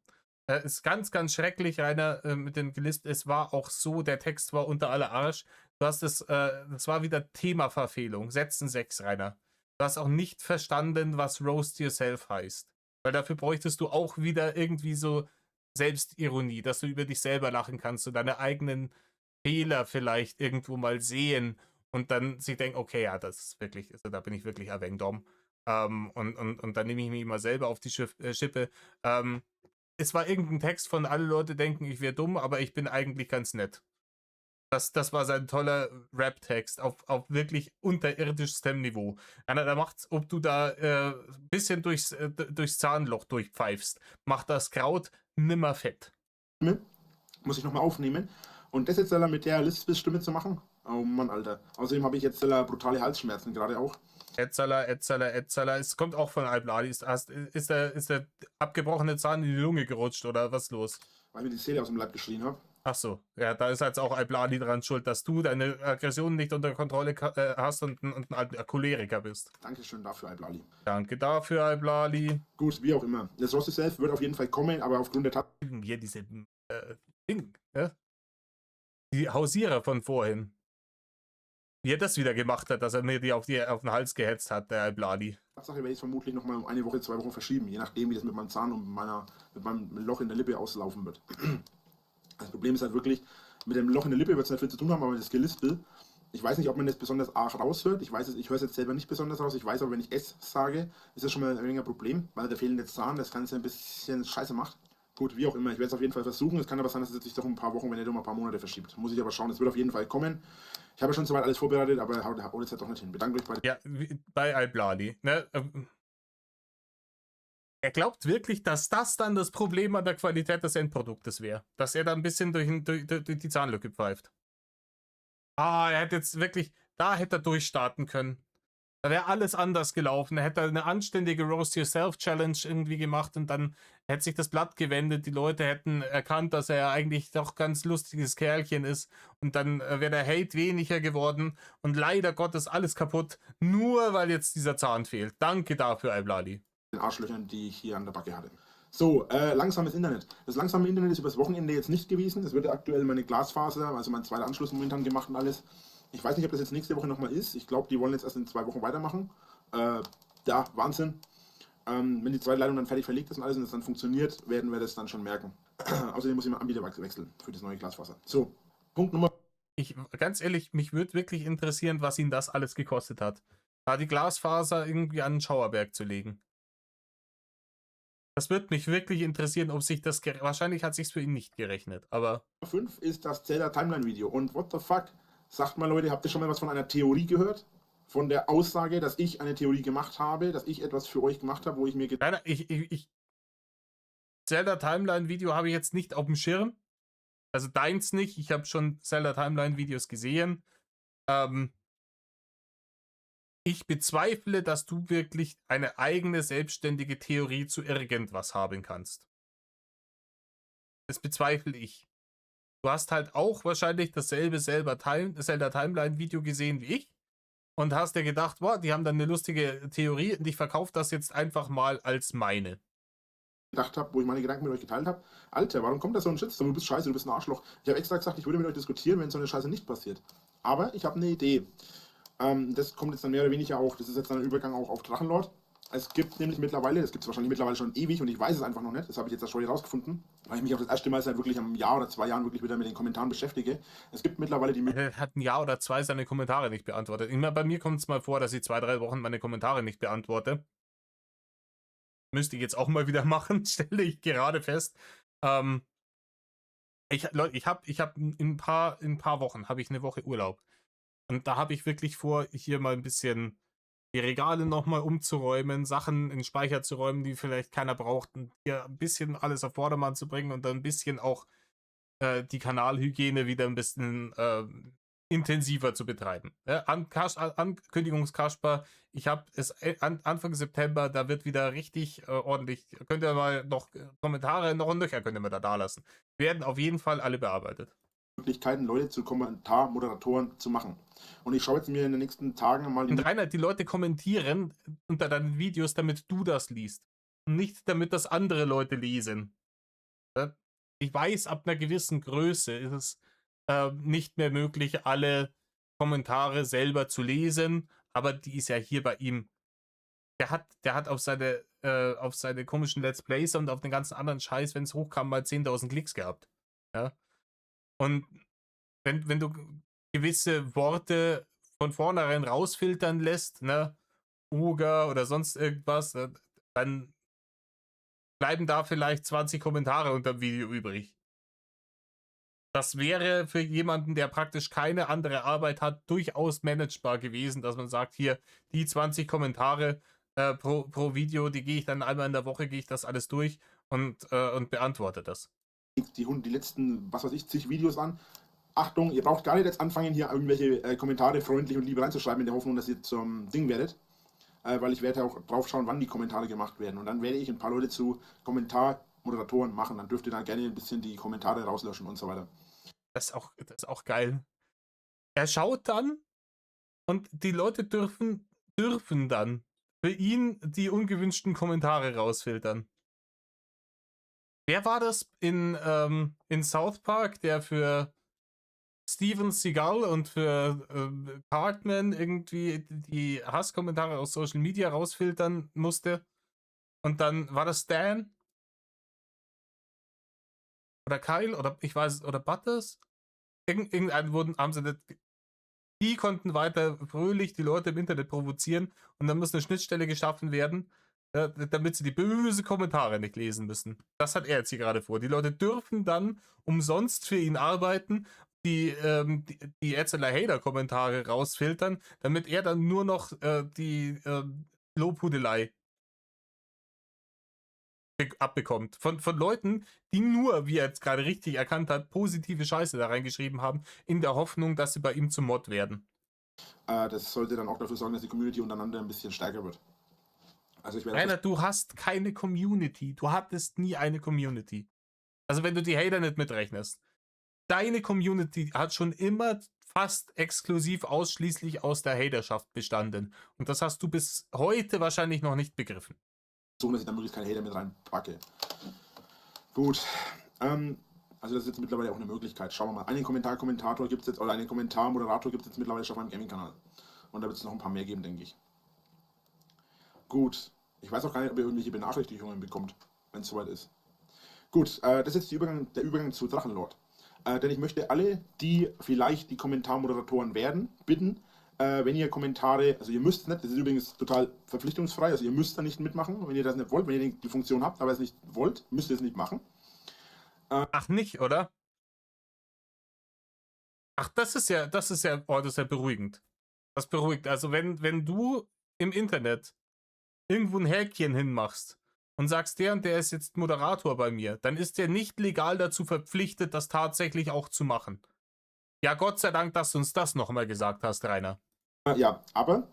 Ist ganz, ganz schrecklich, Rainer, mit dem Gelisp. Es war auch so, der Text war unter aller Arsch. Du hast es, das war wieder Themaverfehlung. Sätzen 6, Rainer. Du hast auch nicht verstanden, was Roast Yourself heißt. Weil dafür bräuchtest du auch wieder irgendwie so Selbstironie, dass du über dich selber lachen kannst und deine eigenen Fehler vielleicht irgendwo mal sehen und dann sich denken, okay, ja, das ist wirklich, also da bin ich wirklich ein wenig dumm. Und dann nehme ich mich mal selber auf die Schippe. Es war irgendein Text von alle Leute denken, ich wäre dumm, aber ich bin eigentlich ganz nett. Das war sein toller Rap-Text auf wirklich unterirdischstem Niveau. Einer, da macht's, ob du da ein bisschen durchs Zahnloch durchpfeifst, macht das Kraut nimmer fett. Muss ich nochmal aufnehmen. Und das jetzt mit der Lispel-Stimme zu machen? Oh Mann, Alter. Außerdem habe ich jetzt brutale Halsschmerzen gerade auch. Etzaler. Es kommt auch von Albladi. Ist der abgebrochene Zahn in die Lunge gerutscht oder was ist los? Weil mir die Seele aus dem Leib geschrien habe. Ach so, ja, da ist jetzt auch Albladi dran schuld, dass du deine Aggressionen nicht unter Kontrolle hast und ein Choleriker bist. Dankeschön dafür, Alblali. Danke dafür, Alblali. Gut, wie auch immer. Das Roast Yourself wird auf jeden Fall kommen, aber aufgrund der Tatsache. Hier diese Ding, ja? Die Hausierer von vorhin. Wie er das wieder gemacht hat, dass er mir die auf den Hals gehetzt hat, der Albladi. Tatsache werde ich es vermutlich nochmal um eine Woche, 2 Wochen verschieben, je nachdem, wie das mit meinem Zahn und mit meinem Loch in der Lippe auslaufen wird. Das Problem ist halt wirklich, mit dem Loch in der Lippe wird es nicht viel zu tun haben, aber das Gelispel, ich weiß nicht, ob man das besonders arg raushört. Ich höre es jetzt selber nicht besonders raus. Ich weiß aber, wenn ich es sage, ist das schon mal ein weniger Problem, weil der fehlende Zahn das Ganze ein bisschen scheiße macht. Gut, wie auch immer, ich werde es auf jeden Fall versuchen. Es kann aber sein, dass es sich doch um ein paar Wochen, wenn nicht um ein paar Monate verschiebt. Muss ich aber schauen, es wird auf jeden Fall kommen. Ich habe schon soweit alles vorbereitet, aber haut jetzt halt doch nicht hin. Bedankt euch bei Ja, bei Albladi. Ne? Er glaubt wirklich, dass das dann das Problem an der Qualität des Endproduktes wäre. Dass er da ein bisschen durch die Zahnlücke pfeift. Er hätte jetzt wirklich, da hätte er durchstarten können. Da wäre alles anders gelaufen. Er hätte eine anständige Roast Yourself Challenge irgendwie gemacht und dann hätte sich das Blatt gewendet. Die Leute hätten erkannt, dass er eigentlich doch ganz lustiges Kerlchen ist und dann wäre der Hate weniger geworden und leider Gottes alles kaputt, nur weil jetzt dieser Zahn fehlt. Danke dafür, Albladi. den Arschlöchern, die ich hier an der Backe hatte. So, langsames Internet. Das langsame Internet ist übers Wochenende jetzt nicht gewesen. Es wird aktuell meine Glasfaser, also mein zweiter Anschluss momentan gemacht und alles. Ich weiß nicht, ob das jetzt nächste Woche nochmal ist. Ich glaube, die wollen jetzt erst in 2 Wochen weitermachen. Ja, Wahnsinn. Wenn die zweite Leitung dann fertig verlegt ist und alles und es dann funktioniert, werden wir das dann schon merken. Außerdem muss ich mal Anbieter wechseln für das neue Glasfaser. So, Punkt Nummer. Ganz ehrlich, mich würde wirklich interessieren, was ihn das alles gekostet hat. Da die Glasfaser irgendwie an den Schauerberg zu legen. Das würde mich wirklich interessieren, ob sich das... Wahrscheinlich hat sich's für ihn nicht gerechnet, aber... 5 ist das Zelda Timeline Video. Und what the fuck? Sagt mal Leute, habt ihr schon mal was von einer Theorie gehört? Von der Aussage, dass ich eine Theorie gemacht habe, dass ich etwas für euch gemacht habe, wo ich mir... Nein, Zelda Timeline Video habe ich jetzt nicht auf dem Schirm. Also deins nicht. Ich habe schon Zelda Timeline Videos gesehen. Ich bezweifle, dass du wirklich eine eigene selbstständige Theorie zu irgendwas haben kannst. Das bezweifle ich. Du hast halt auch wahrscheinlich dasselbe Zelda Timeline Video gesehen wie ich und hast dir gedacht, boah, die haben dann eine lustige Theorie und ich verkaufe das jetzt einfach mal als meine. Gedacht habe, wo ich meine Gedanken mit euch geteilt habe, Alter, warum kommt da so ein Shitstorm? Du bist scheiße, du bist ein Arschloch. Ich habe extra gesagt, ich würde mit euch diskutieren, wenn so eine Scheiße nicht passiert. Aber ich habe eine Idee. Das kommt jetzt dann mehr oder weniger auch, das ist jetzt dann ein Übergang auch auf Drachenlord. Es gibt nämlich mittlerweile, das gibt es wahrscheinlich mittlerweile schon ewig und ich weiß es einfach noch nicht, das habe ich jetzt schon herausgefunden, weil ich mich auch das erste Mal seit wirklich einem Jahr oder 2 Jahren wirklich wieder mit den Kommentaren beschäftige. Es gibt mittlerweile die Möglichkeit... Er hat ein Jahr oder 2 seine Kommentare nicht beantwortet. Immer bei mir kommt es mal vor, dass ich 2, 3 Wochen meine Kommentare nicht beantworte. Müsste ich jetzt auch mal wieder machen, stelle ich gerade fest. Ich habe in ein paar Wochen habe ich eine Woche Urlaub. Und da habe ich wirklich vor, hier mal ein bisschen die Regale nochmal umzuräumen, Sachen in den Speicher zu räumen, die vielleicht keiner braucht, und hier ein bisschen alles auf Vordermann zu bringen und dann ein bisschen auch die Kanalhygiene wieder ein bisschen intensiver zu betreiben. Ja, Ankündigungskasper, ich habe es Anfang September, da wird wieder richtig ordentlich, könnt ihr mal noch Kommentare, noch und nöcher könnt ihr mir da lassen. Werden auf jeden Fall alle bearbeitet. Möglichkeiten, Leute zu Kommentarmoderatoren zu machen. Und ich schaue jetzt mir in den nächsten Tagen mal Und Rainer, die Leute kommentieren unter deinen Videos, damit du das liest. Und nicht damit das andere Leute lesen. Ich weiß, ab einer gewissen Größe ist es nicht mehr möglich, alle Kommentare selber zu lesen, aber die ist ja hier bei ihm. Der hat auf seine komischen Let's Plays und auf den ganzen anderen Scheiß, wenn es hochkam, mal 10.000 Klicks gehabt. Ja? Und wenn du gewisse Worte von vornherein rausfiltern lässt, ne, Uga oder sonst irgendwas, dann bleiben da vielleicht 20 Kommentare unter dem Video übrig. Das wäre für jemanden, der praktisch keine andere Arbeit hat, durchaus managebar gewesen, dass man sagt, hier, die 20 Kommentare pro Video, die gehe ich dann einmal in der Woche, gehe ich das alles durch und beantworte das. Die letzten, was weiß ich, zig Videos an. Achtung, ihr braucht gar nicht jetzt anfangen, hier irgendwelche Kommentare freundlich und lieb reinzuschreiben, in der Hoffnung, dass ihr zum Ding werdet. Weil ich werde auch drauf schauen, wann die Kommentare gemacht werden. Und dann werde ich ein paar Leute zu Kommentarmoderatoren machen. Dann dürft ihr dann gerne ein bisschen die Kommentare rauslöschen und so weiter. Das ist auch geil. Er schaut dann und die Leute dürfen dann für ihn die ungewünschten Kommentare rausfiltern. Wer war das in South Park, der für Steven Seagal und für Cartman irgendwie die Hasskommentare aus Social Media rausfiltern musste? Und dann war das Dan? Oder Kyle? Oder ich weiß, oder Butters? Irgendeinen haben sie nicht. Die konnten weiter fröhlich die Leute im Internet provozieren und dann muss eine Schnittstelle geschaffen werden, damit sie die bösen Kommentare nicht lesen müssen. Das hat er jetzt hier gerade vor. Die Leute dürfen dann umsonst für ihn arbeiten, die Etzeler Hater-Kommentare rausfiltern, damit er dann nur noch die Lobhudelei abbekommt. Von Leuten, die nur, wie er jetzt gerade richtig erkannt hat, positive Scheiße da reingeschrieben haben, in der Hoffnung, dass sie bei ihm zum Mod werden. Das sollte dann auch dafür sorgen, dass die Community untereinander ein bisschen stärker wird. Also ich werde Rainer, du hast keine Community. Du hattest nie eine Community. Also wenn du die Hater nicht mitrechnest. Deine Community hat schon immer fast exklusiv ausschließlich aus der Haterschaft bestanden. Und das hast du bis heute wahrscheinlich noch nicht begriffen. So, dass ich da möglichst keine Hater mit reinpacke. Gut. Also das ist jetzt mittlerweile auch eine Möglichkeit. Schauen wir mal. Einen Kommentator gibt es jetzt, oder einen Kommentarmoderator gibt es jetzt mittlerweile schon auf meinem Gaming-Kanal. Und da wird es noch ein paar mehr geben, denke ich. Gut. Ich weiß auch gar nicht, ob ihr irgendwelche Benachrichtigungen bekommt, wenn es soweit ist. Gut, das ist jetzt der Übergang zu Drachenlord. Denn ich möchte alle, die vielleicht die Kommentarmoderatoren werden, bitten, wenn ihr Kommentare, also ihr müsst nicht, das ist übrigens total verpflichtungsfrei, also ihr müsst da nicht mitmachen, wenn ihr das nicht wollt, wenn ihr die Funktion habt, aber es nicht wollt, müsst ihr es nicht machen. Ach, nicht, oder? Ach, das ist ja beruhigend. Das beruhigt. Also wenn du im Internet irgendwo ein Häkchen hinmachst und sagst, der und der ist jetzt Moderator bei mir, dann ist der nicht legal dazu verpflichtet, das tatsächlich auch zu machen. Ja, Gott sei Dank, dass du uns das nochmal gesagt hast, Rainer. Ja, aber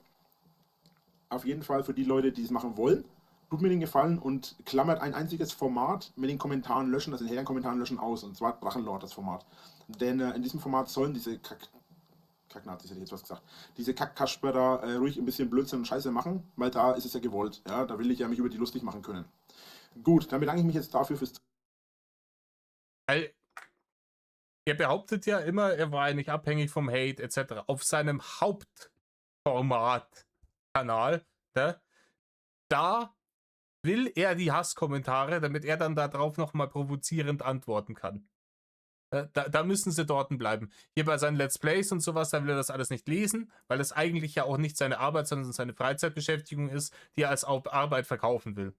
auf jeden Fall für die Leute, die es machen wollen, tut mir den Gefallen und klammert ein einziges Format mit den Kommentaren löschen, also den Hater-Kommentaren löschen aus, und zwar Drachenlord, das Format. Denn in diesem Format sollen diese Kacknazis, hätte ich jetzt was gesagt, diese Kackkasper da ruhig ein bisschen Blödsinn und Scheiße machen, weil da ist es ja gewollt. Ja, da will ich ja mich über die lustig machen können. Gut, dann bedanke ich mich jetzt dafür fürs... Er behauptet ja immer, er war ja nicht abhängig vom Hate etc. Auf seinem Hauptformat-Kanal, ne, da will er die Hasskommentare, damit er dann darauf nochmal provozierend antworten kann. Da müssen sie dort bleiben. Hier bei seinen Let's Plays und sowas, da will er das alles nicht lesen, weil das eigentlich ja auch nicht seine Arbeit, sondern seine Freizeitbeschäftigung ist, die er als Arbeit verkaufen will.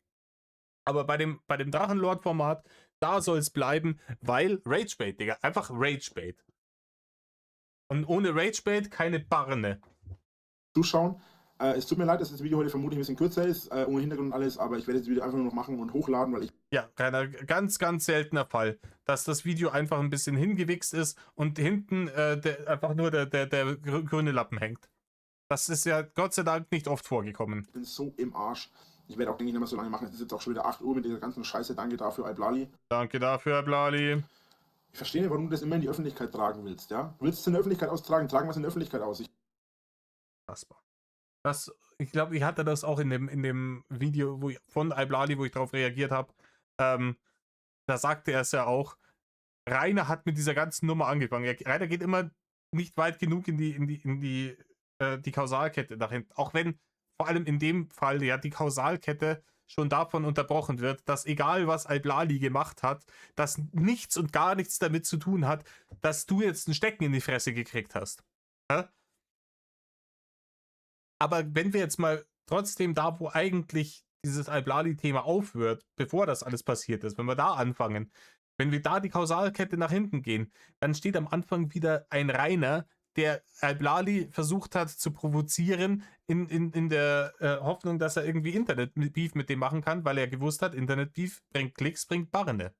Aber bei dem Drachenlord-Format, da soll es bleiben, weil Ragebait, Digga, einfach Ragebait. Und ohne Ragebait keine Barne. Zuschauen. Es tut mir leid, dass das Video heute vermutlich ein bisschen kürzer ist, ohne Hintergrund und alles, aber ich werde das Video einfach nur noch machen und hochladen, weil ich... Ja, Rainer, ganz, ganz seltener Fall, dass das Video einfach ein bisschen hingewichst ist und hinten einfach nur der grüne Lappen hängt. Das ist ja Gott sei Dank nicht oft vorgekommen. Ich bin so im Arsch. Ich werde auch, denke ich, nicht mehr so lange machen. Es ist jetzt auch schon wieder 8 Uhr mit dieser ganzen Scheiße. Danke dafür, Alblali. Danke dafür, Alblali. Ich verstehe nicht, warum du das immer in die Öffentlichkeit tragen willst, ja? Du willst es in der Öffentlichkeit austragen, tragen wir es in der Öffentlichkeit aus. Ich glaube, ich hatte das auch in dem Video von Alblali, wo ich darauf reagiert habe. Da sagte er es ja auch. Rainer hat mit dieser ganzen Nummer angefangen. Rainer geht immer nicht weit genug in die Kausalkette nach hinten. Auch wenn vor allem in dem Fall ja die Kausalkette schon davon unterbrochen wird, dass egal was Alblali gemacht hat, das nichts und gar nichts damit zu tun hat, dass du jetzt einen Stecken in die Fresse gekriegt hast. Ja? Aber wenn wir jetzt mal trotzdem da, wo eigentlich dieses Alblali-Thema aufhört, bevor das alles passiert ist, wenn wir da anfangen, wenn wir da die Kausalkette nach hinten gehen, dann steht am Anfang wieder ein Rainer, der Alblali versucht hat zu provozieren, in der Hoffnung, dass er irgendwie Internet-Beef mit dem machen kann, weil er gewusst hat, Internet-Beef bringt Klicks, bringt Barrene.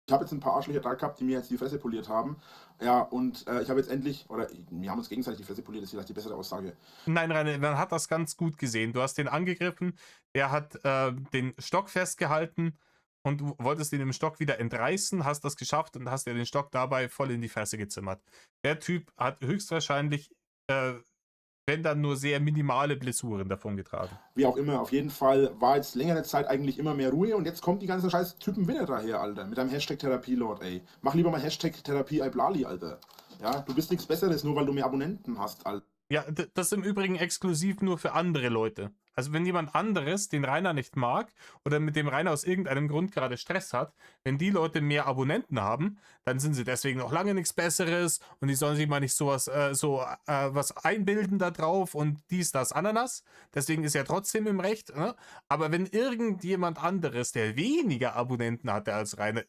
Ich habe jetzt ein paar Arschlöcher da gehabt, die mir jetzt die Fresse poliert haben. Ja, und ich habe jetzt endlich, oder wir haben uns gegenseitig die Fresse poliert, ist vielleicht die bessere Aussage. Nein, Rainer, man hat das ganz gut gesehen. Du hast den angegriffen, der hat den Stock festgehalten und du wolltest ihn im Stock wieder entreißen, hast das geschafft und hast dir den Stock dabei voll in die Fresse gezimmert. Der Typ hat höchstwahrscheinlich, wenn dann nur sehr minimale Blessuren davongetragen. Wie auch immer, auf jeden Fall war jetzt längere Zeit eigentlich immer mehr Ruhe und jetzt kommt die ganze scheiß Typen wieder daher, Alter, mit deinem Hashtag Therapielord, ey. Mach lieber mal Hashtag Therapie Alblali, Alter. Ja, du bist nichts Besseres, nur weil du mehr Abonnenten hast, Alter. Ja, das ist im Übrigen exklusiv nur für andere Leute. Also wenn jemand anderes den Rainer nicht mag oder mit dem Rainer aus irgendeinem Grund gerade Stress hat, wenn die Leute mehr Abonnenten haben, dann sind sie deswegen noch lange nichts Besseres und die sollen sich mal nicht was einbilden da drauf und dies, das, Ananas. Deswegen ist er trotzdem im Recht. Ne? Aber wenn irgendjemand anderes, der weniger Abonnenten hatte als Rainer,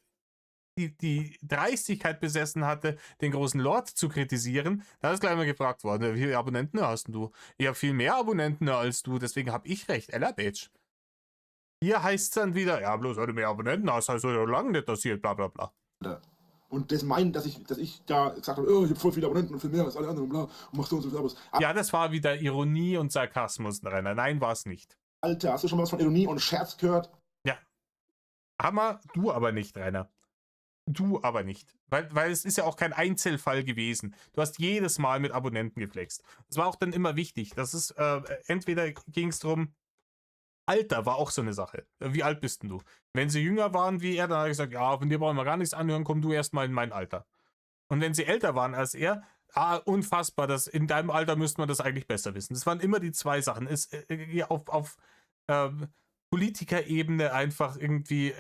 die Dreistigkeit besessen hatte, den großen Lord zu kritisieren, da ist gleich mal gefragt worden, wie viele Abonnenten hast du? Ich habe viel mehr Abonnenten als du, deswegen habe ich recht, Ella Bitch. Hier heißt es dann wieder, ja, bloß weil du mehr Abonnenten hast, also so lange nicht passiert, bla bla bla. Und das meint, dass ich da gesagt habe, oh, ich habe voll viele Abonnenten und viel mehr als alle anderen, bla, und mach so und so Abos. Ja, das war wieder Ironie und Sarkasmus, Rainer. Nein, war es nicht. Alter, hast du schon mal was von Ironie und Scherz gehört? Ja. Hammer, du aber nicht, Rainer. Du aber nicht. Weil es ist ja auch kein Einzelfall gewesen. Du hast jedes Mal mit Abonnenten geflext. Das war auch dann immer wichtig. Das ist, entweder ging es darum, Alter war auch so eine Sache. Wie alt bist denn du? Wenn sie jünger waren wie er, dann habe ich gesagt, ja, von dir brauchen wir gar nichts anhören, komm du erstmal in mein Alter. Und wenn sie älter waren als er, unfassbar, in deinem Alter müsste man das eigentlich besser wissen. Das waren immer die zwei Sachen. Ist auf Politikerebene einfach irgendwie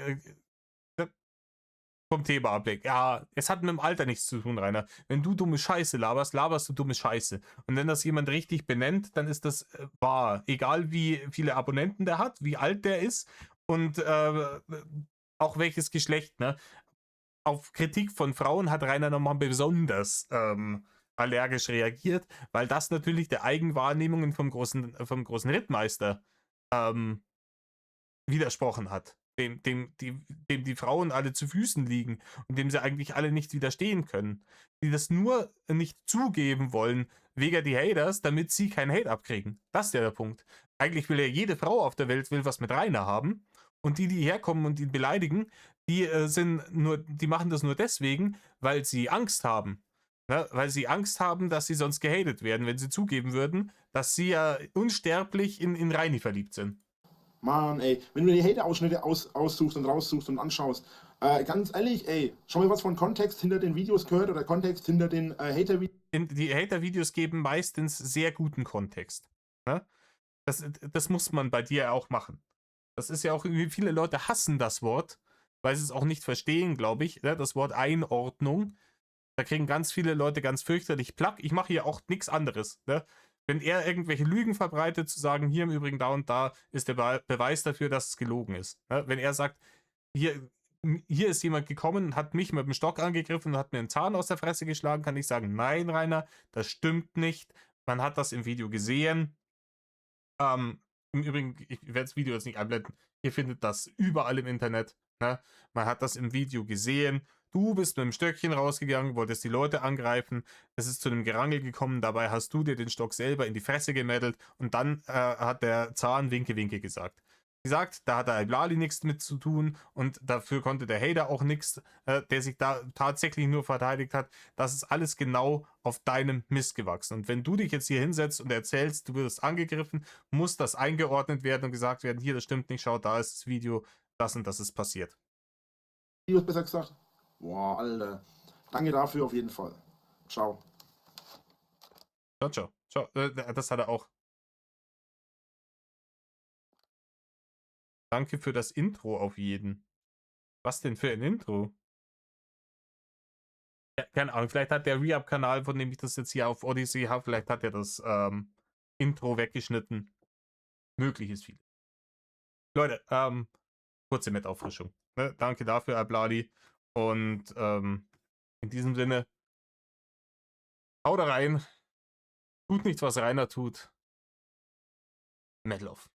vom Thema abweg. Ja, es hat mit dem Alter nichts zu tun, Rainer. Wenn du dumme Scheiße laberst, laberst du dumme Scheiße. Und wenn das jemand richtig benennt, dann ist das wahr. Egal wie viele Abonnenten der hat, wie alt der ist und auch welches Geschlecht. Ne? Auf Kritik von Frauen hat Rainer nochmal besonders allergisch reagiert, weil das natürlich der Eigenwahrnehmungen vom großen Rittmeister widersprochen hat. Dem die Frauen alle zu Füßen liegen und dem sie eigentlich alle nicht widerstehen können. Die das nur nicht zugeben wollen, wegen die Haters, damit sie keinen Hate abkriegen. Das ist ja der Punkt. Eigentlich will ja jede Frau auf der Welt was mit Rainer haben und die herkommen und ihn beleidigen, die machen das nur deswegen, weil sie Angst haben. Ne? Weil sie Angst haben, dass sie sonst gehatet werden, wenn sie zugeben würden, dass sie ja unsterblich in Reini verliebt sind. Mann, ey, wenn du die Hater-Ausschnitte aussuchst und raussuchst und anschaust, ganz ehrlich, ey, schon mal was von Kontext hinter den Videos gehört oder Kontext hinter den Hater-Videos? Die Hater-Videos geben meistens sehr guten Kontext. Ne? Das muss man bei dir auch machen. Das ist ja auch, viele Leute hassen das Wort, weil sie es auch nicht verstehen, glaube ich. Ne? Das Wort Einordnung. Da kriegen ganz viele Leute ganz fürchterlich Plack. Ich mache hier auch nichts anderes. Ne? Wenn er irgendwelche Lügen verbreitet, zu sagen, hier im Übrigen da und da ist der Beweis dafür, dass es gelogen ist. Ne? Wenn er sagt, hier ist jemand gekommen und hat mich mit dem Stock angegriffen und hat mir einen Zahn aus der Fresse geschlagen, kann ich sagen, nein, Rainer, das stimmt nicht. Man hat das im Video gesehen. Im Übrigen, ich werde das Video jetzt nicht einblenden. Ihr findet das überall im Internet. Ne? Man hat das im Video gesehen. Du bist mit dem Stöckchen rausgegangen, wolltest die Leute angreifen. Es ist zu einem Gerangel gekommen. Dabei hast du dir den Stock selber in die Fresse gemettelt. Und dann hat der Zahn Winke Winke gesagt. Da hat der Iblali nichts mit zu tun und dafür konnte der Hater auch nichts, der sich da tatsächlich nur verteidigt hat. Das ist alles genau auf deinem Mist gewachsen. Und wenn du dich jetzt hier hinsetzt und erzählst, du wirst angegriffen, muss das eingeordnet werden und gesagt werden, hier, das stimmt nicht, schau, da ist das Video, das und das ist passiert. Videos besser gesagt. Boah, Alter. Danke dafür auf jeden Fall. Ciao. Ciao, ciao. Ciao. Das hat er auch. Danke für das Intro auf jeden. Was denn für ein Intro? Ja, keine Ahnung, vielleicht hat der Rehab-Kanal, von dem ich das jetzt hier auf Odyssey habe, vielleicht hat er das Intro weggeschnitten. Möglich ist viel. Leute, kurze Met-Auffrischung. Ne? Danke dafür, Abladi. Und in diesem Sinne, haut rein. Tut nichts, was Rainer tut. Metal off.